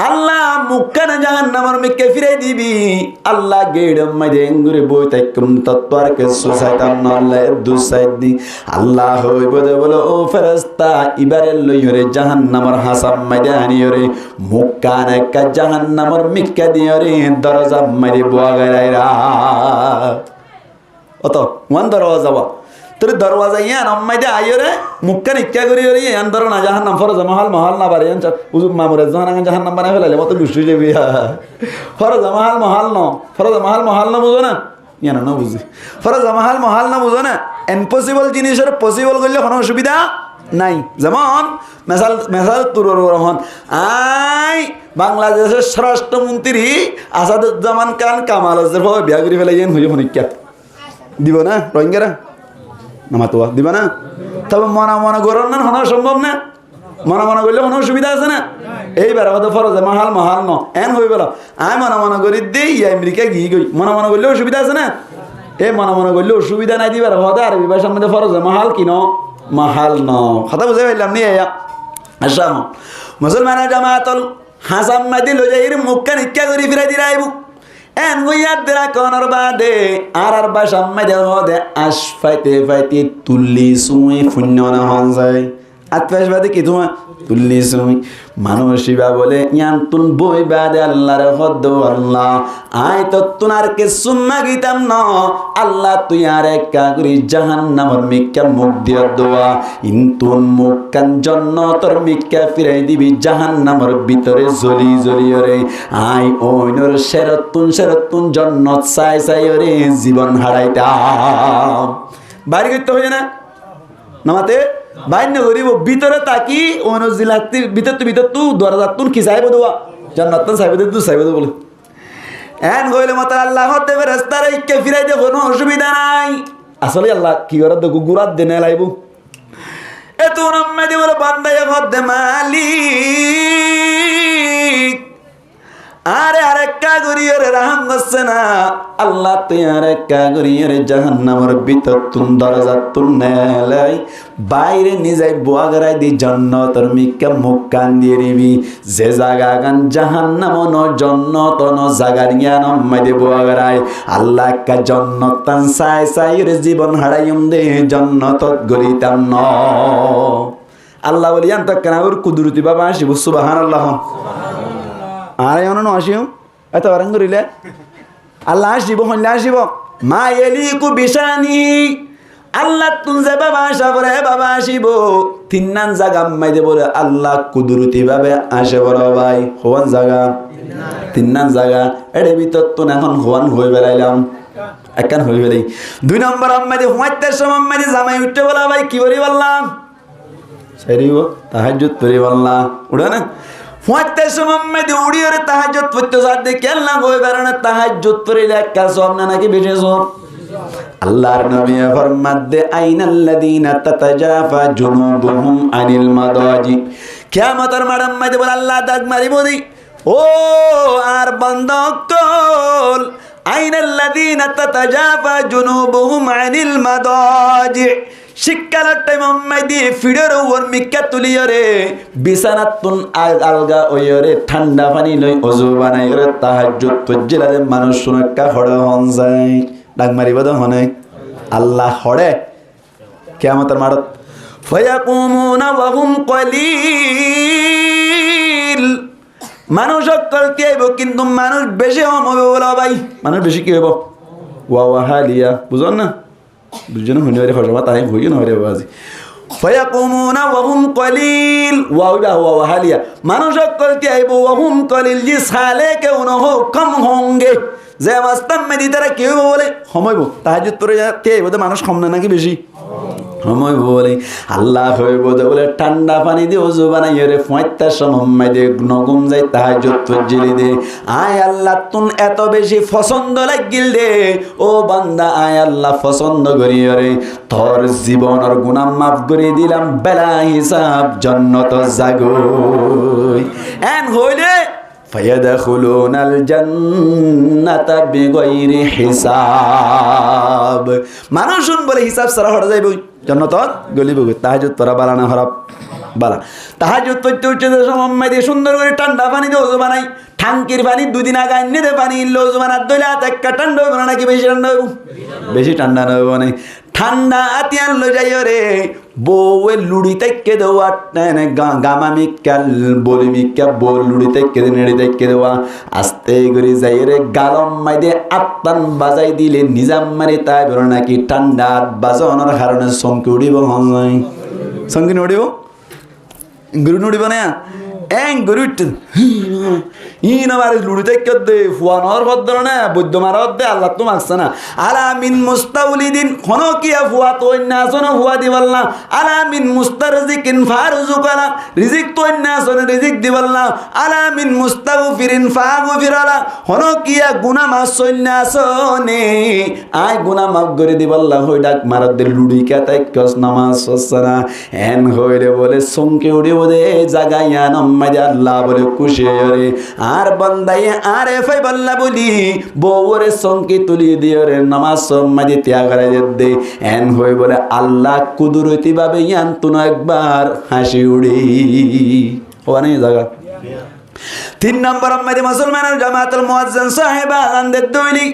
S1: আল্লাহ মুক্কানে জাহান্নামের মিকে ফিরাই দিবি আল্লাহ গেড়ম মাইদে এঙ্গুরে বই তাইকুম তত্ত্বর কে সুসাইতাম নল্লে দুসাইদ দি আল্লাহ হইব দে বলো ও ফেরেশতা ইবারে লইরে জাহান্নামের হাসাম মাইদে আনিয়রে মুক্কানে কা জাহান্নামের মিকে দিয়রে দরজা মাইদে বুয়াগারাইরা অত ওয়ান দরজা বা তোর দরওয়াজা ইয়ান আম্মাইদে আইরে মুক্কান ইচ্ছা করি ওরে ইয়ান ধরো না জাহান্নাম ফরজ মহাল না বারে ইয়ান উজুব মামুরে জাহান্নাম বানাই ফেলাইলে মত দুষ্টু যাবি ফরজ মহাল না বুঝো না ইয়ান না বুঝি ফরজ মহাল না বুঝো না ইম্পসিবল জিনিসের পসিবল করলে কোনো অসুবিধা নাই যেমন মেসাল তুরুর রহমান বাংলাদেশের স্বরাষ্ট্রমন্ত্রী আসাদুজ্জামান খান কামাল হাসানের ভাবে বিয়া করে ফেলাই ইয়ান হইয়া হনিকা দিব না রোহিঙ্গারা নামাতোয়া দিবা না তবে মনা গরম না হওয়া সম্ভব না মনা করলে কোনো সুবিধা আছে না এইবার হয়তো ফরজ মহাল ন এন হয়ে গেল আমি মনা করি দিই আমেরিকা গিয়ে গই মনা করলে অসুবিধা আছে না এই মনা করলে অসুবিধা নাই দিবার হতে আরবি ভাষার মধ্যে ফরজ মহাল কি মহাল ন কথা বুঝে পাইলাম নি আচ্ছা মুসলমানের জামাতল হাসাম মাদি লই যাই মুখখান ইচ্ছা করি ফিরাই দিরা আইবু এন হইয়ার দেরা কোনর বাদে আর বাসাম মাদি হদে আশ ফাইতে তুল্লি সুই শূন্য না হন যায় আত্মাস বাদে কি তোমার তুল্লি সুই মানুষিবা বলে ইয়ান তুন বই বাদে আল্লাহর হদ আল্লাহ আয় তো তুনার কে সুম্মা গিতাম ন আল্লাহ তুই আর একা করি জাহান্নামের মিক্কা মুখ দিয়া দোয়া ইনতুন মুখ কান জান্নাতের মিক্কা ফিরাই দিবি জাহান্নামের ভিতরে জ্বলি রে আয় ওইনর সেরতুন জান্নাত চাই রে জীবন হারাইতাম বাড়ি করতে হয় না নামাতে বাইন্য করিব ভিতরে তাকি অনুজিলাতি ভিতর তু দরজা তুন কি চাইব দোয়া জান্নাত চাইব দে তু চাইব বলে এন কইলে মত আল্লাহ দেবে রাস্তার ইকে ফিরাই দে কোনো অসুবিধা নাই আসলে আল্লাহ কি করে দে গুরাত দেনে লাইব এত নামে দে বলে বান্দা হদ মালিক আরে আরেকটা করিয়ে রাহাম করছে না আল্লাহ তুই আরেকটা করিয়ে জাহান্নামের ভিতর তুন দরজা তুন নেলাই বাইরে নিজাই বুয়াগারাই দি জান্নাতের মিক্কা মুখ কান দিয়ে দিবি যে জায়গা গান জাহান্নাম ন জান্নাত ন জায়গার জ্ঞান মাইদে বুয়াগারাই আল্লাহ কা জান্নাত তান চাই রে জীবন হারাইম দে জান্নাতত গলিতাম ন আল্লাহ বলি আন তো কানাউর কুদরতি বাবা আসিব সুবহানাল্লাহ আর এমন আসিও এত বারাং করিলে আল্লাহ আসিব মা এলিকু বিশানি আল্লাহ তুন যে বাবা আসা পরে বাবা আসিব তিন্নান জাগা মাইদে বলে আল্লাহ কুদরতি ভাবে আসে বড় ভাই হওয়ান জাগা তিন্নান জাগা এর ভিতর তো এখন হওয়ান হয়ে বেড়াইলাম একান হয়ে বেড়াই 2 নম্বর আম্মাইদে হুয়াইতের সময় আম্মাইদে জামাই উঠতে বলা ভাই কি বলি বললাম সারিব তাহাজ্জুদ পড়ি বললাম উড়া না ফুয়াতে সময় দি উড়িয়ে তাহাজ্জুদ পড়তে সাথে কেল্লা গই বারণে তাহাজ্জুদ পড়িলে একটা সব না নাকি বেশি সব আল্লাহর নবী ফরমাতে আইনাল্লাযীনা তাতাজাফা জুনুবুহুম আনিল মাদাজি কিয়ামতের মাঠের মধ্যে বলে আল্লাহ ডাক মারিব দি ও আর বন্দকল আইনাল্লাযীনা তাতাজাফা জুনুবুহুম আনিল মাদাজি শিক্ষার টাইম আম্মাই দিয়ে ফিডের ওর মিক্কা তুলিয়রে বিছানাতুন আলগা ওয়রে ঠান্ডা পানি লই ওযু বানাই রে তাহাজ্জুদ কজ্জিলারে মানুষ সুনাক্কা হড়ে হন যায় ডাক মারিব তো হনে আল্লাহ হড়ে কিয়ামতের মাঠত ফায়াকুমুনা ওয়া হুম কলিল মানুষ কলতি আইব কিন্তু মানুষ বেশি হবে বলা ভাই মানুষ বেশি কি হইব ওয়া হালিয়া বুঝুন না দুজনে হইনে রে ফরমা তাই হইও না রে বাজি ফায়াকুমুনা ওয়া হুম কলিল ওয়া হালিয়া মানুষ সকলকে আইব ওয়া হুম কলিল জি সালে কেউ না হো কম হোঙ্গে যে মাস্তাম মেদি তারা কেউ বলে সময়ব তাহাজ্জুদ পড়ে যাতে বলে মানুষ কম না নাকি বেশি সময় বলে আল্লাহ হইব বলে ঠান্ডা পানি দিয়ে ওযু বানাইয়ে রে ৫০ সময় দে নগম যাই তাহাজ্জুদ পড়জিলি দে আয় আল্লাহ তুন এত বেশি পছন্দ লাগিল দে ও বান্দা আয় আল্লাহ পছন্দ করিও রে তোর জীবনের গুনাহ মাফ করে দিলাম বেলা হিসাব জান্নাত জাগই এন হইলে ফায়াদখুলুনাল জান্নাতা বিগাইরি হিসাব মানুষ বলে হিসাব ছাড়া হড়া যাইব জান্নাত গলিব তাহাজ্জুদ পড়া বালা না খারাপ বালা তাহাজ্জুদ পড়তে উঠতে সময় দিয়ে সুন্দর করে ঠান্ডা পানি দিয়ে ওযু বানাই ঠাঙ্কির পানি দুদিন আগে আইনে দে পানি ওযু বানাত দইলা একটা ঠান্ডা হবে নাকি বেশি ঠান্ডা হবে বেশি ঠান্ডা না হবে মানে ঠান্ডা আতিয়ান লো যাইও রে বউয়ে লুড়ি তেকে দেওয়া গামামিকাল বলিমিকা বউ লুড়ি তেকে নেড়ি তেকে দেওয়া আস্তে করে যাই রে গালম মাইদে আত্তান বাজাই দিলে নিজাম মারি তাই বেরো নাকি ঠান্ডা বাজানোর কারণে চমকি উঠিব হয় চমকি নড়িব গরু নড়িব না গরু ইনবার লুড়ি থেকে দে ফুয়ানোর ভদ্র না বৈদ্য মারার দে আল্লাহ তো মাগছে না আলামিন মুস্তাউলিদিন হন কিয়া ফুয়া তো আসন ফুয়া দিবাল না আলামিন মুস্তারজিকিন ফারুজুকালা রিজিক তো আসন রিজিক দিবাল না আলামিন মুস্তাগফিরিন ফাগফিরালা হন কিয়া গুনাহ মাফ সন্না আসনে আই গুনাহ মাফ করে দিবাল্লা হই ডাক মারার দে লুড়ি কাতাই কস নামাজ সসনা এন হইরে বলে চমকে উড়িব দে জাগাইয়া নম্মাই আল্লাহ বলে খুশি রে আর বন্দাই আরে ফাই বল্লা বলি বউরে চমকি তুলি দিও রে নামাজ সম্মাদি ত্যাগ করে দে এন হই বলে আল্লাহ কুদরতি ভাবে ইয়ান তুন একবার হাসি উড়ি ওখানে জায়গা 3 নম্বর আমাদের মুসলমানের জামাতুল মুয়াজ্জিন সাহেব আযান দে দইলি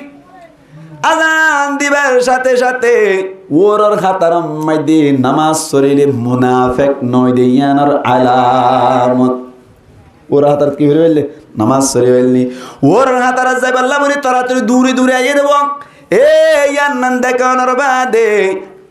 S1: আযান দিবার সাথে সাথে ওরর খাতার মধ্যে নামাজ শরীরে মুনাফিক নয় দিয়ানোর আলামত ওর হাতার কি হইলে নামাজ সরি হইলি ওর হাতার যাই বললাম বলি তাড়াতাড়ি দূরে দূরে আইয়ে দেব এ ইয়ান নন দেখানোর বাদে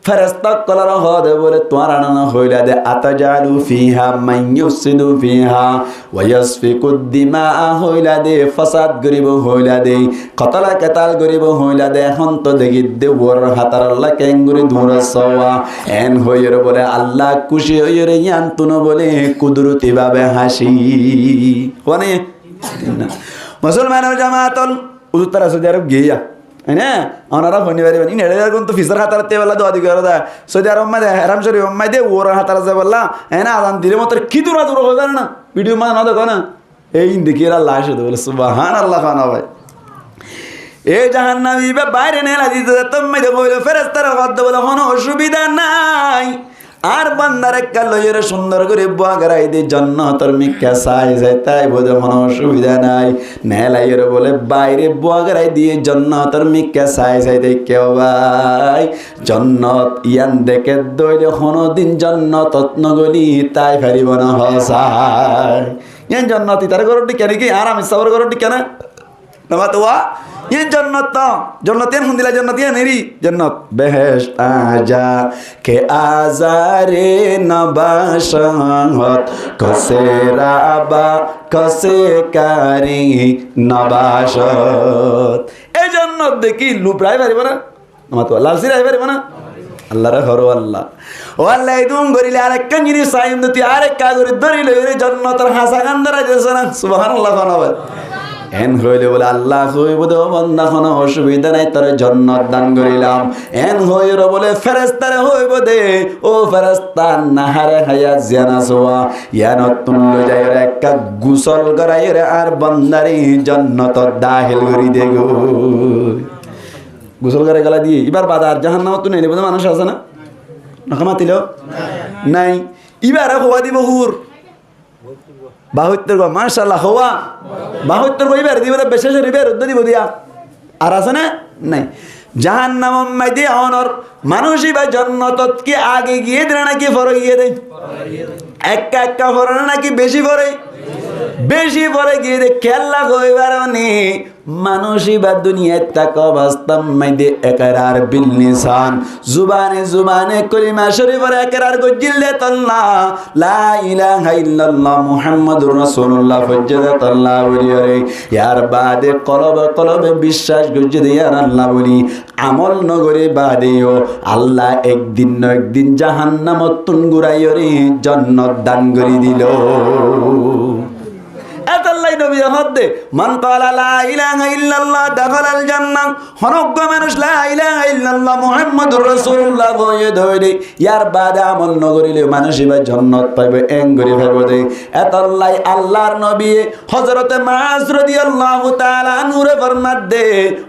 S1: ফেরেশতা কলার হদে বলে তোমার আনানো হইলা দে আতাজালু ফিহা মান ইউসিদু ফিহা ওয়া ইয়াসফিকু দিমা হইলা দে ফাসাদ গরিব হইলা দে কতলা কাতাল গরিব হইলা দে এখন তো দেখি দে ওর হাতার আল্লাহ কেঙ্গুরি দূর সওয়া এন হইরে বলে আল্লাহ খুশি হইরে ইয়ান তুনো বলে কুদরতি ভাবে হাসি কোনে মুসলমানের জামাতুল উত্তর সৌদি আরব গিয়া না ওনারা ফোন পারি বানি নেড়ে কিন্তু ফিসার হাতারাতে বলা দোয়া দিকে দা সৌদি আরব মাঝে হারাম শরীফ মাঝে ওর হাতারা যায় বললা না আজান দিলে মতো কি দূর দূর হয়ে গেল না ভিডিও মানে না দেখো না এই দেখি এরা লাশ হতে বলে সুবহানাল্লাহ খানা ভাই এই জাহান্নামী বাইরে নেলা দিতে তুমি দেখো ফেরেশতারা কথা বলে কোনো অসুবিধা নাই আর বান্দার একটা লইরে সুন্দর করে বাগারাই দে জান্নাতের মিকা সাই যায় তাই বলে কোনো অসুবিধা নাই নেলাইর বলে বাইরে বাগারাই দিয়ে জান্নাতের মিকা সাই যায় দে কেউ ভাই জান্নাত ইয়ান দেখে দইলে কোনদিন জান্নাতত নগলি তাই পারিব না হসাই ইয়ান জান্নাতি তার গরটি কেন কি আর আমি সবর গরটি কেন নামা তোয়া ये जन्नत तो जन्नतियन हुंदिला जन्नतियन नेरी जन्नत बेहेश्त आजा के आजारे नबाशत कसे राबा कसे कारी नबाशत ए जन्नत देखी लुपराय पारिब ना नमातो लालसी राय पारिब ना আল্লাহ রে হরো আল্লাহ ও আল্লাহ দুম গরিলে আরেকটা জিনিস সাইম দিতে আরেকটা গরি ধরিলে জান্নাতের হাসা গান্দারা দেছে না সুবহানাল্লাহ বানাবে এন হইলে বলে আল্লাহ হইব দে বান্দা কোনো অসুবিধা নাই তোর জান্নাত দান করিলাম এন হইর বলে ফেরেশতারে হইব দে ও ফেরেশতা নাহারে হায়াত জানা সোয়া ইয়ানত তুন লই যায় একটা গোসল করাই রে আর বান্দারে জান্নাত দাখিল করি দে গো গোসল করে গলা দিয়ে এবার বাজার জাহান্নামত তো নেই বলে মানুষ আছে না নাকামাতিল নাই এবার হওয়া দিব হুর 72 গো মাশাআল্লাহ হওয়া 72 গো এবার দিবে বেশি বেশি রিবের উদ্দ দিব দিয়া আর আছে না নাই জাহান্নাম মাইদে অনর মানুষই বা জান্নাতত কি আগে গিয়ে দেয় নাকি পরে গিয়ে দেয় একা একা পরে নাকি বেশি পরে বেশি পরে গিয়ে দে খেলা কইবার নে মানুষই বা দুনিয়ায় তাক অবস্থা মাইদে একরার বিল নিসান জুবানে জুবানে কলিমা শরীফের একরার গজিলে তাল্লাহ লা ইলাহা ইল্লাল্লাহ মুহাম্মাদুর রাসূলুল্লাহ ফজ্জাত আল্লাহ বলিরে ইয়ার বাদে কলবে বিশ্বাস গজিলে ইয়া আল্লাহ বলি আমল নগরে বাদেও আল্লাহ একদিন না একদিন জাহান্নামত তুন গুরাইরে জান্নাত দান করে দিল এতাল্লাই নবী হদ্দে মান ক্বালা লা ইলাহা ইল্লাল্লাহ দাখালাল জান্নাহ হনজ্ঞ মানুষ লা ইলাহা ইল্লাল্লাহ মুহাম্মাদুর রাসূলুল্লাহ বয়ে ধরে ইয়ার বাদে আমল নগরিলে মানুষ এবার জান্নাত পাইবে এঙ্গরি পাইবে দে এতাল্লাই আল্লাহর নবী হযরত মুআজ রাদিয়াল্লাহু তাআলা আনহুরে ফরমাত দে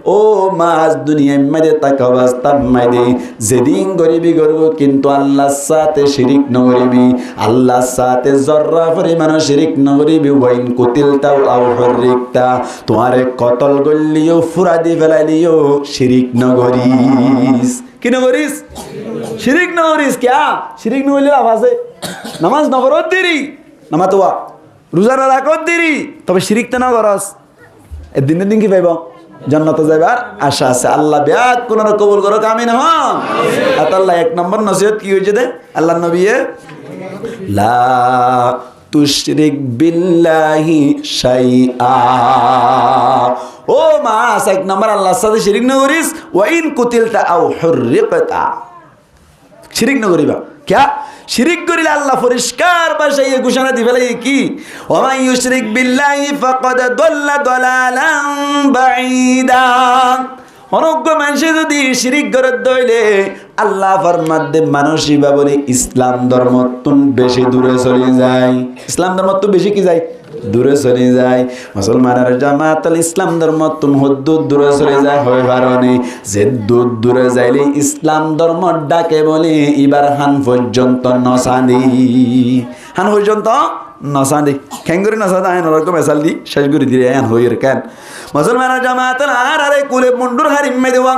S1: ও মুআজ দুনিয়ার মধ্যে তাকাবাস্তা মাইদে যেদিন গরিবি করব কিন্তু আল্লাহর সাথে শিরিক নগরিবি আল্লাহর সাথে জররা পরিমাণ শিরিক নগরিবি ওয়াইন কুতিলতাও আও হরিকতা তোমারে কতল গল্লিও ফুরাদি ফেলাইলিও শিরিক নগরিস কি নগরিস শিরিক নগরিস কিয়া শিরিক নগরিলে লাভ আছে নামাজ নগরত দেরি নামাজ তোয়া রোজা রাখত দেরি তবে শিরিক তো না করস দিনের দিন কি পাইব জান্নাতে যাইবার আশা আছে আল্লাহ ব্যাক কোন কবুল করো আমিন হ্যাঁ আল্লাহ এক নম্বর নসিহত কি হয়েছে দে আল্লাহর নবী লা তুশরিক বিল্লাহি শাইআ ও মাস এক নম্বর আল্লাহর সাথে শিরিক না করিস ওয়া ইন কুতিলতা আও হুররিকতা শিরিক না করিবা क्या শিরিক করিলে আল্লাহ পরিষ্কার ভাষায় ঘোষণা দি ফেলে কি ওয়া মান ইউশরিক বিল্লাহি ফাকাদ দাল্লা দালালান বাঈদা অনজ্ঞ মানুষে যদি শিরিক করে দইলে আল্লাহ ফরমাত দে মানুষই বা বলে ইসলাম ধর্ম তুন বেশি দূরে চলে যায় ইসলাম ধর্ম তো বেশি কি যায় দূরে চলে যায় মুসলমানের জামাত আল ইসলাম ধর্ম তুন হদ্দুর দূরে চলে যায় হয় কারণে যে দূর দূরে যাইলে ইসলাম ধর্ম ডাকে বলে এবার হান পর্যন্ত নসাদি হান পর্যন্ত নসাদি খেঙ্গুরি নসাদা আইন ওরকম এসাল দি শেষ করে দিয়ে আইন হইর কেন মুসলমানের জামাত আর আরে কুলে মুন্ডুর হারিমে দেওয়া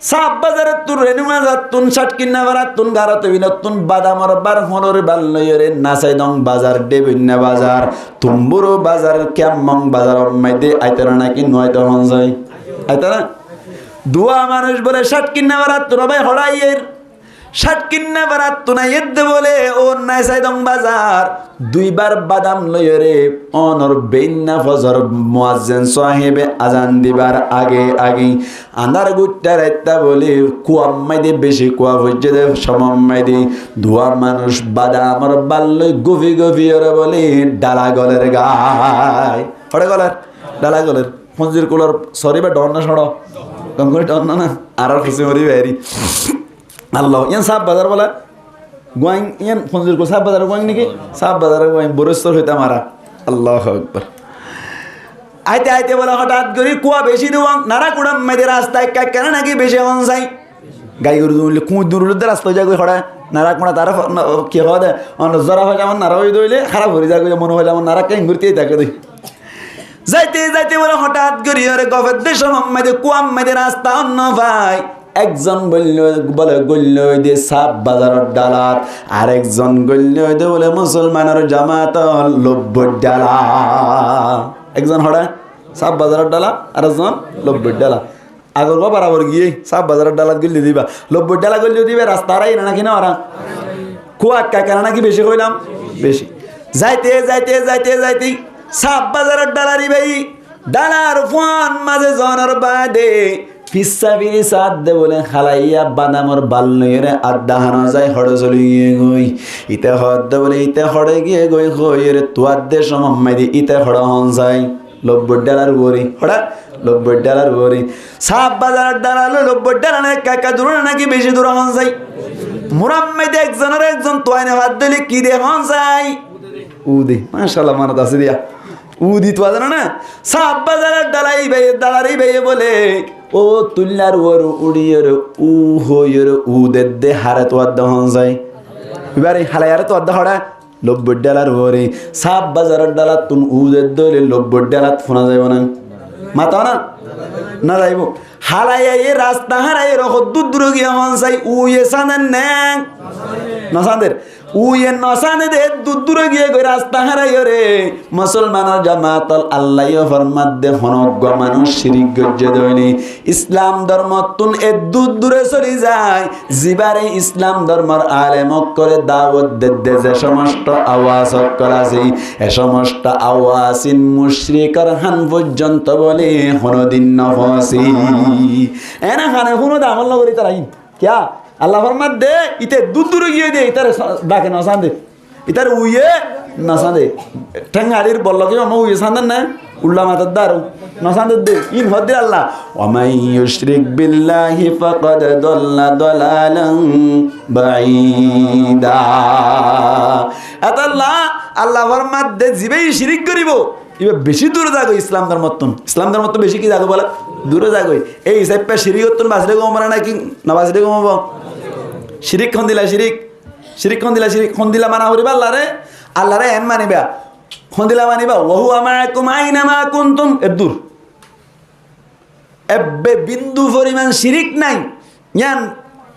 S1: সাব বাজারে তুন রেনুমা তুন শাটকিন্না বারাত তুন গারাত বিনতুন বাদামর বার হনর বাল্লয়রে নাসাই দং বাজার দেবিন্না বাজার তুম্বুরো বাজার ক্যামং বাজার মাইদে আইতারা নাকি নয়তো হন যায় আইতারা দুয়া মানুষ বলে শাটকিন্না বারাত তুন ভাই হড়াইয়ের শাটকিন্না বারাত তুন ইদ্দে বলে ও নাসাই দং বাজার দুইবার বাদাম লয়রে অনর বেন্না ফজর মুয়াজ্জিন সাহেবে আজান দিবার আগে আগে আন্ধার গুট্টা রাইতা বলে কুয়াম মাইদে বেশি কুয়া হইছে দে সমম মাইদে দুয়া মানুষ বাদামর বাল্লই গভি গভি ওরে বলে ডালা গলের গায় হড়ে গলের ডালা গলের ফঞ্জির কুলার সরি বা ডর না সড় কঙ্করি ডর না আর খুশি মরি বাইরি আল্লাহ ইয়ান সাব বাজার বলা গোয়াইং ইয়ান ফঞ্জির কুল সাব বাজার গোয়াইং নাকি সাব বাজার গোয়াইং বরস্তর হইতা মারা আল্লাহু আকবার আইতে আইতে বলা হঠাৎ করে কুয়া বেশি দেওয়া নারা কুড়াম মেয়েদের রাস্তায় কেন নাকি বেশি হন যাই গাই গরু দুলে কুঁ দূরতে রাস্তা যা হড়া নারা কোনা তারা কি হওয়া দেয় জরা হয়ে যেমন নারা হয়ে দইলে খারাপ হয়ে যায় মনে হইলে আমার নারা কেন ঘুরতেই থাকে দেয় যাইতে যাইতে বলে হঠাৎ করি আরে গফের দেশ মেয়েদের কুয়াম মেয়েদের রাস্তা অন্য ভাই একজন বলে গল্য দিয়ে সাপ বাজারের ডালাত আর একজন গল্য দিয়ে বলে মুসলমানের জামাত লব্বর ডালা একজন হড়া সাপ বাজারের ডালা আর একজন লব্বর ডালা আগর বা বরাবর গিয়ে সাপ বাজারের ডালাত গল্লি দিবা লব্বর ডালা গল্লি দিবে রাস্তারাই না নাকি না ওরা কুয়া কেন নাকি বেশি কইলাম বেশি যাইতে যাইতে যাইতে যাইতে সাপ বাজারের ডালারি ভাই ডালার ফোন মাঝে জনের বাদে পিসা বিরি সাদ দে বলে খালাইয়া বাদামর বাল নইরে আড্ডা হানা যায় হড়ে চলে গিয়ে গই ইতে হদ দে বলে ইতে হড়ে গিয়ে গই হইরে তুয়ার দে সমম্মাই দি ইতে হড়া হন যায় $90 বড়ি হড়া $90 বড়ি সাপ বাজার ডালালো $90 কাকা দূর নাকি বেশি দূর হন যায় মুরাম্মাই দে একজনের একজন তোয়াইনে হাত দিলে কি দে হন যায় উদি মাশাআল্লাহ মানত আছে দিয়া উদি তো জানা না সাপ বাজারের ডালারি ভাই বলে ও তুল্লার ওর উড়িয়ের উ হইয়ের উদের দে হারে তো আদ্দা হন যায় এবারে হালায়ারে তো আদ্দা হড়া $90 ওরে সাপ বাজারের ডালা তুন উদের দলে $90 ফোনা যাইব না মাতা না না যাইব হারাইয়া এই রাস্তা হারাই রকম দূর গিয়ে হন চাই উয়ে সানেন নেন নসাদের উয়ে নসানে দে দূর গিয়ে গই রাস্তা হারাই রে মুসলমানের জামাতল আল্লাহ ফরমাত দে হনজ্ঞ মানুষ শিরিক গজ্জে দইনি ইসলাম ধর্ম তুন এ দূরে চলে যায় জিবারে ইসলাম ধর্মর আলেমক করে দাওয়াত দে যে সমস্ত আওয়াজ করাছি এ সমস্ত আওয়াজিন মুশরিকর হান পর্যন্ত বলে হনদিন নফসি এনা খানে হুনো দামল নগরি তারাই কিয়া আল্লাহ ফরমাত দে ইতে দূর গিয়ে দে ইতারে ডাকে নসান দে ইতার উইয়ে নসান দে ঠেঙ্গাড়ির বলল কি আমার উইয়ে সান্দান না উল্লা মাতার দারু নসান দে ইন হদ্দে আল্লাহ ওয়ামাই ইউশরিক বিল্লাহি ফাকাদ দাল্লা দালালান বাঈদা আল্লাহ আল্লাহ ফরমাত দে জিবেই শিরিক করিব ইবে বেশি দূরে যাগো ইসলাম ধর্মতন ইসলাম ধর্মত বেশি কি যাগো বলে দূরে যাগো এই হিসাবে শিরিকতন বাসলে গো মারা নাকি না বাসলে গো মাবো শিরিক খন দিলা শিরিক খন দিলা মানা হরিবা আল্লাহরে এন মানিবা খন দিলা মানিবা ওহু আমাকুম আইনামা কুনতুম এদুর এবে বিন্দু পরিমাণ শিরিক নাই ইয়ান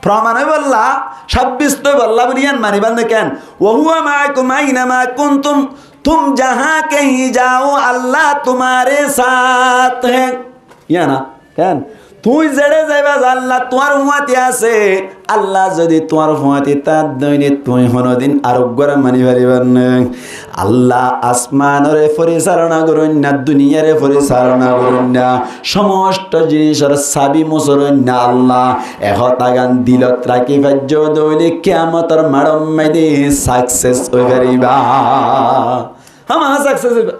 S1: প্রমাণ বললা 26 তো বললা বলিয়ান মানিবান কেন ওহু আমাকুম আইনামা কুনতুম तुम जहां कहीं जाओ अल्लाह तुम्हारे साथ है या ना কেন তুই জেড়ে যাইবা আল্লাহ তোমার হুয়াতে আছে আল্লাহ যদি তোমার হুয়াতে তার দইনে তুই হনদিন আরোগ্যর মানি পারিবার না আল্লাহ আসমানরে পরিচালনা করুন না দুনিয়ারে পরিচালনা করুন না সমস্ত জিনিসের চাবি মুসরুন না আল্লাহ এহতাগান দিলত রাখি ভাজ্য দইলে কিয়ামতর মাড়ম মাইদে সাকসেস হই পারিবা হামা সাকসেস হইবা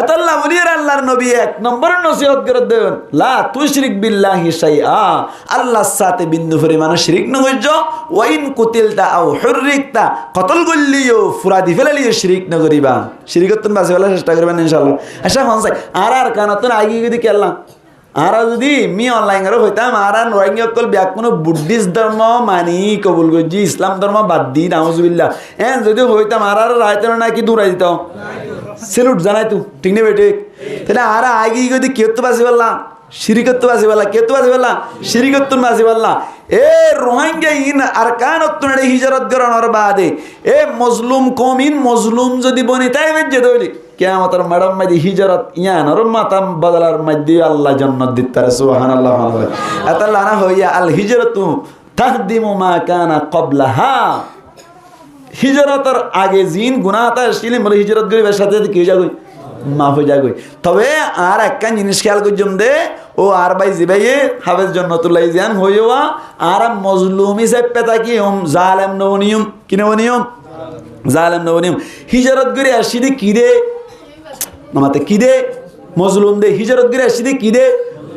S1: এতাল্লাহ বলিয়ার আল্লাহর নবী এক নম্বর নসিহত করে দেন লা তুশরিক বিল্লাহি শাইআ আল্লাহর সাথে বিন্দু পরিমাণ শিরিক ন কইজ ওয়াইন কুতিলতা আও হুররিকতা কতল গল্লিও ফুরাদি ফেলালিও শিরিক ন করিবা শিরিকতন বাসে বলা চেষ্টা করবেন ইনশাআল্লাহ আশা হনসাই আর কানাতন আগে যদি কেলা আর যদি মি অনলাইন করে হইতাম আর রোহিঙ্গা কল ব্যাক কোনো বুদ্ধিস্ট ধর্ম মানি কবুল করছি ইসলাম ধর্ম বাদ দি নাউজুবিল্লাহ যদি হইতাম আর রাইতে নাকি দূরাই দিত সেলুট জানাই তু ঠিক নেই বেটে তাহলে আর আগে যদি কেউ তো বাসি পারলা শিরিকত্ব বাসি পারলা কেউ তো বাসি পারলা শিরিকত্ব বাসি পারলা এ রোহিঙ্গা ইন আর কানত্ব হিজরত গরণর বাদে এ মজলুম কমিন মজলুম যদি বনি তাই বেজে দইলি কিয়ামতের ম্যাডাম মাইদি হিজরত ইয়ানর মাতাম বদলার মাইদি আল্লাহ জান্নাত দিতারে সুবহানাল্লাহ আতাল্লাহ না হইয়া আল হিজরতু তাকদিমু মা কানা ক্বাবলাহা হিজরতের আগে জিন গুনাহতা ছিলেন বলে হিজরত গরিবের সাথে কি যাগই মাফ হয়ে যাগই তবে আর একটা জিনিস খেয়াল করজম দে ও আর ভাই জিবাইয়ে হাফেজ জান্নাতুল্লাহ জিয়ান হইওয়া আর মজলুম হিসাব পেতা কি জালেম নবনিয়ম কি নবনিয়ম জালেম নবনিয়ম হিজরত গরি আসিদি কি দে নামাতে কি দে মজলুম দে হিজরত গরি আসিদি কি দে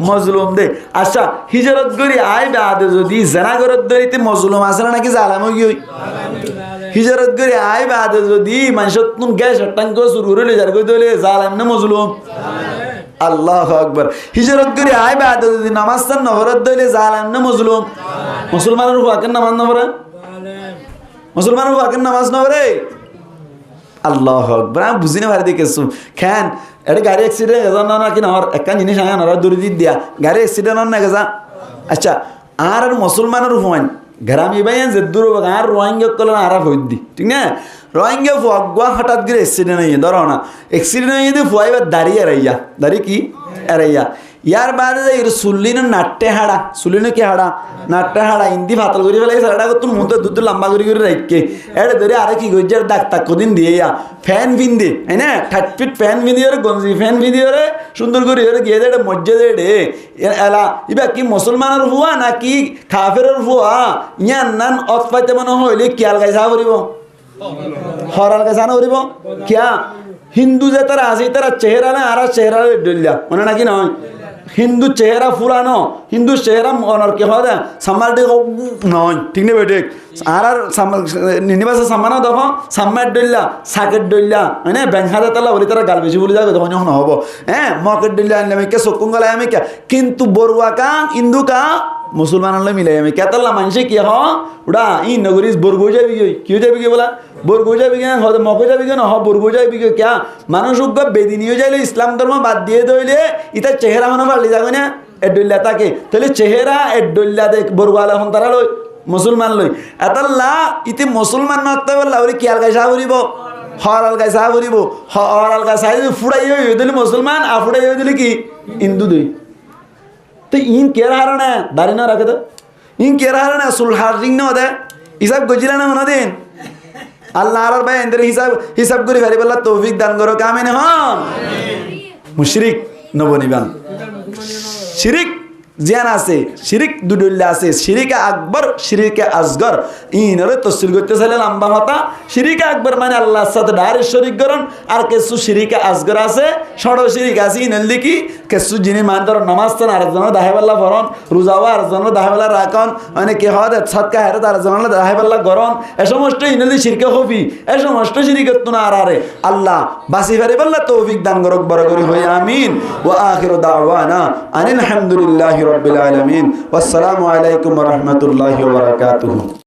S1: মজলুম দে আচ্ছা হিজরত গরি আই বাদে যদি জানা করত দরিতে মজলুম আছে নাকি জালেম হই গই হিজরত করে আই বাদে যদি মানুষের তুন গ্যাস টাঙ্গ শুরু করে যার কই দলে জালেম না মজলুম আল্লাহু আকবার হিজরত করে আই বাদে যদি নামাজ তান নহরত দলে জালেম না মজলুম মুসলমানের ওয়াকের নামাজ নবরে মুসলমানের ওয়াকের নামাজ নবরে আল্লাহু আকবার আমি বুঝি না ভারে দেখেছো খান এটা গাড়ি অ্যাক্সিডেন্ট এজন না কি নহর একটা জিনিস আয়া নরা দূরে দি দিয়া গাড়ি অ্যাক্সিডেন্ট না গেছা আচ্ছা আর মুসলমানের হুয়ান গ্রামী বাইন যে দূর আর রোহিঙ্গা কল আরা হইদি ঠিক না রোহিঙ্গা ফুয়া হঠাৎ করে অ্যাক্সিডেন্ট হয়ে ধরো না অ্যাক্সিডেন্ট হয়ে যদি ফুয়াইবার দাঁড়িয়ে এরাইয়া দাঁড়িয়ে কি এরাইয়া ইয়ার বাদে যাই সুল্লিনো নাট্যে হাড়া সুল্লিনো কি হাড়া নাট্যে হাড়া ইন্দি ভাতল করে ফেলাই সারাটা তোর মুখে দুধ লম্বা করে রাখকে এটা ধরে আরে কি গজ্জার দাগ তাক কদিন দিয়ে ফ্যান ফিন্দে হ্যাঁ না 30 ফিট ফ্যান ফিন্দিয়ে গঞ্জি ফ্যান ফিন্দিয়ে সুন্দর করে গিয়ে দে মসজিদে ডে এলা ইবা কি মুসলমানের হুয়া নাকি কাফেরের হুয়া ইয়ান নান অত পাইতে মনে হইলে কিয়াল গাইছা করিব হরাল গাইছা না করিব কিয়া হিন্দু যে তারা আছে তারা চেহারা না আর চেহারা ডলিয়া মনে নাকি নয় হিন্দু চেহারা ফুরানো হিন্দু চেহারা অনর কি হয় সাম্মার ডে নয় ঠিক নেই বেটে আর নিবাসে সাম্মানা দেখো সাম্মার ডইলা সাকেট ডইলা মানে ব্যাংহাতে তালা বলি তারা গাল বেশি বলে যাবে তখন যখন হব হ্যাঁ মকেট ডইলা আনলে আমি কে চকুন গলায় আমি কে কিন্তু বড়ুয়া কা ইন্দু কা মুসলমানলে মিলাই আমি কেতাল্লা মানুষে কি হ ওটা ই নগরীস বরগো যাবি গই কিও যাবি গে বলা বরগো যাবি গে হতে মকে যাবি গে না হ বরগো যাবি গে ক্যা মানুষ বেদিনীয় যাইলে ইসলাম ধর্ম বাদ দিয়ে দইলে ইতার চেহারা হনো পারলি যাবে না এডুল্লা থাকে তাহলে চেহারা এডুল্লা দেখ বড়ুয়ালা হন তারা লই মুসলমান লই এতাল্লা ইতি মুসলমান নতে বললা ওরে কি আলগাই সাহ করিব হর আলগাই সাহ করিব হর আলগাই সাহ ফুড়াই হয়ে দিলি মুসলমান আর ফুড়াই হয়ে দিলি কি হিন্দু দুই তো ইন কের হারণে দাঁড়ি না রাখে তো ইন কের হারণে সুলহার রিং না দে হিসাব গজিলা না মনে দিন আল্লাহ আর ভাই এদের হিসাব করে ফেরি বললা তৌফিক দান করো কামিনে হন মুশরিক নবনিবান শিরিক জিয়ান আছে শিরিক দুডুল্লা আছে শিরিকে আকবর শিরিকে আসগর ইনরে তফসিল করতে চাইলে লম্বা হতা শিরিকে আকবর মানে আল্লাহর সাথে ডাইরেক্ট শরীক করন আর কিছু শিরিকে আসগর আছে ষড় শিরিক আছে ইনল দেখি কিছু যিনি মান ধর নামাজ তান আরেকজনের দাহেবাল্লা ফরন রোজাও আরেকজনের দাহেবাল্লা রাখন মানে কে হওয়া সৎকা হেরে তার জনের দাহেবাল্লা গরন এ সমস্ত ইনলি শিরকে হবি এ সমস্ত শিরিকত না আরে আল্লাহ বাসি ফেরে বললা তৌফিক দান করক বড় করে হই আমিন ওয়া আখিরু দাওয়ানা আনিল হামদুলিল্লাহি রব্বিল আলামিন ওয়াসসালামু আলাইকুম ওয়া রাহমাতুল্লাহি ওয়া বারাকাতুহু।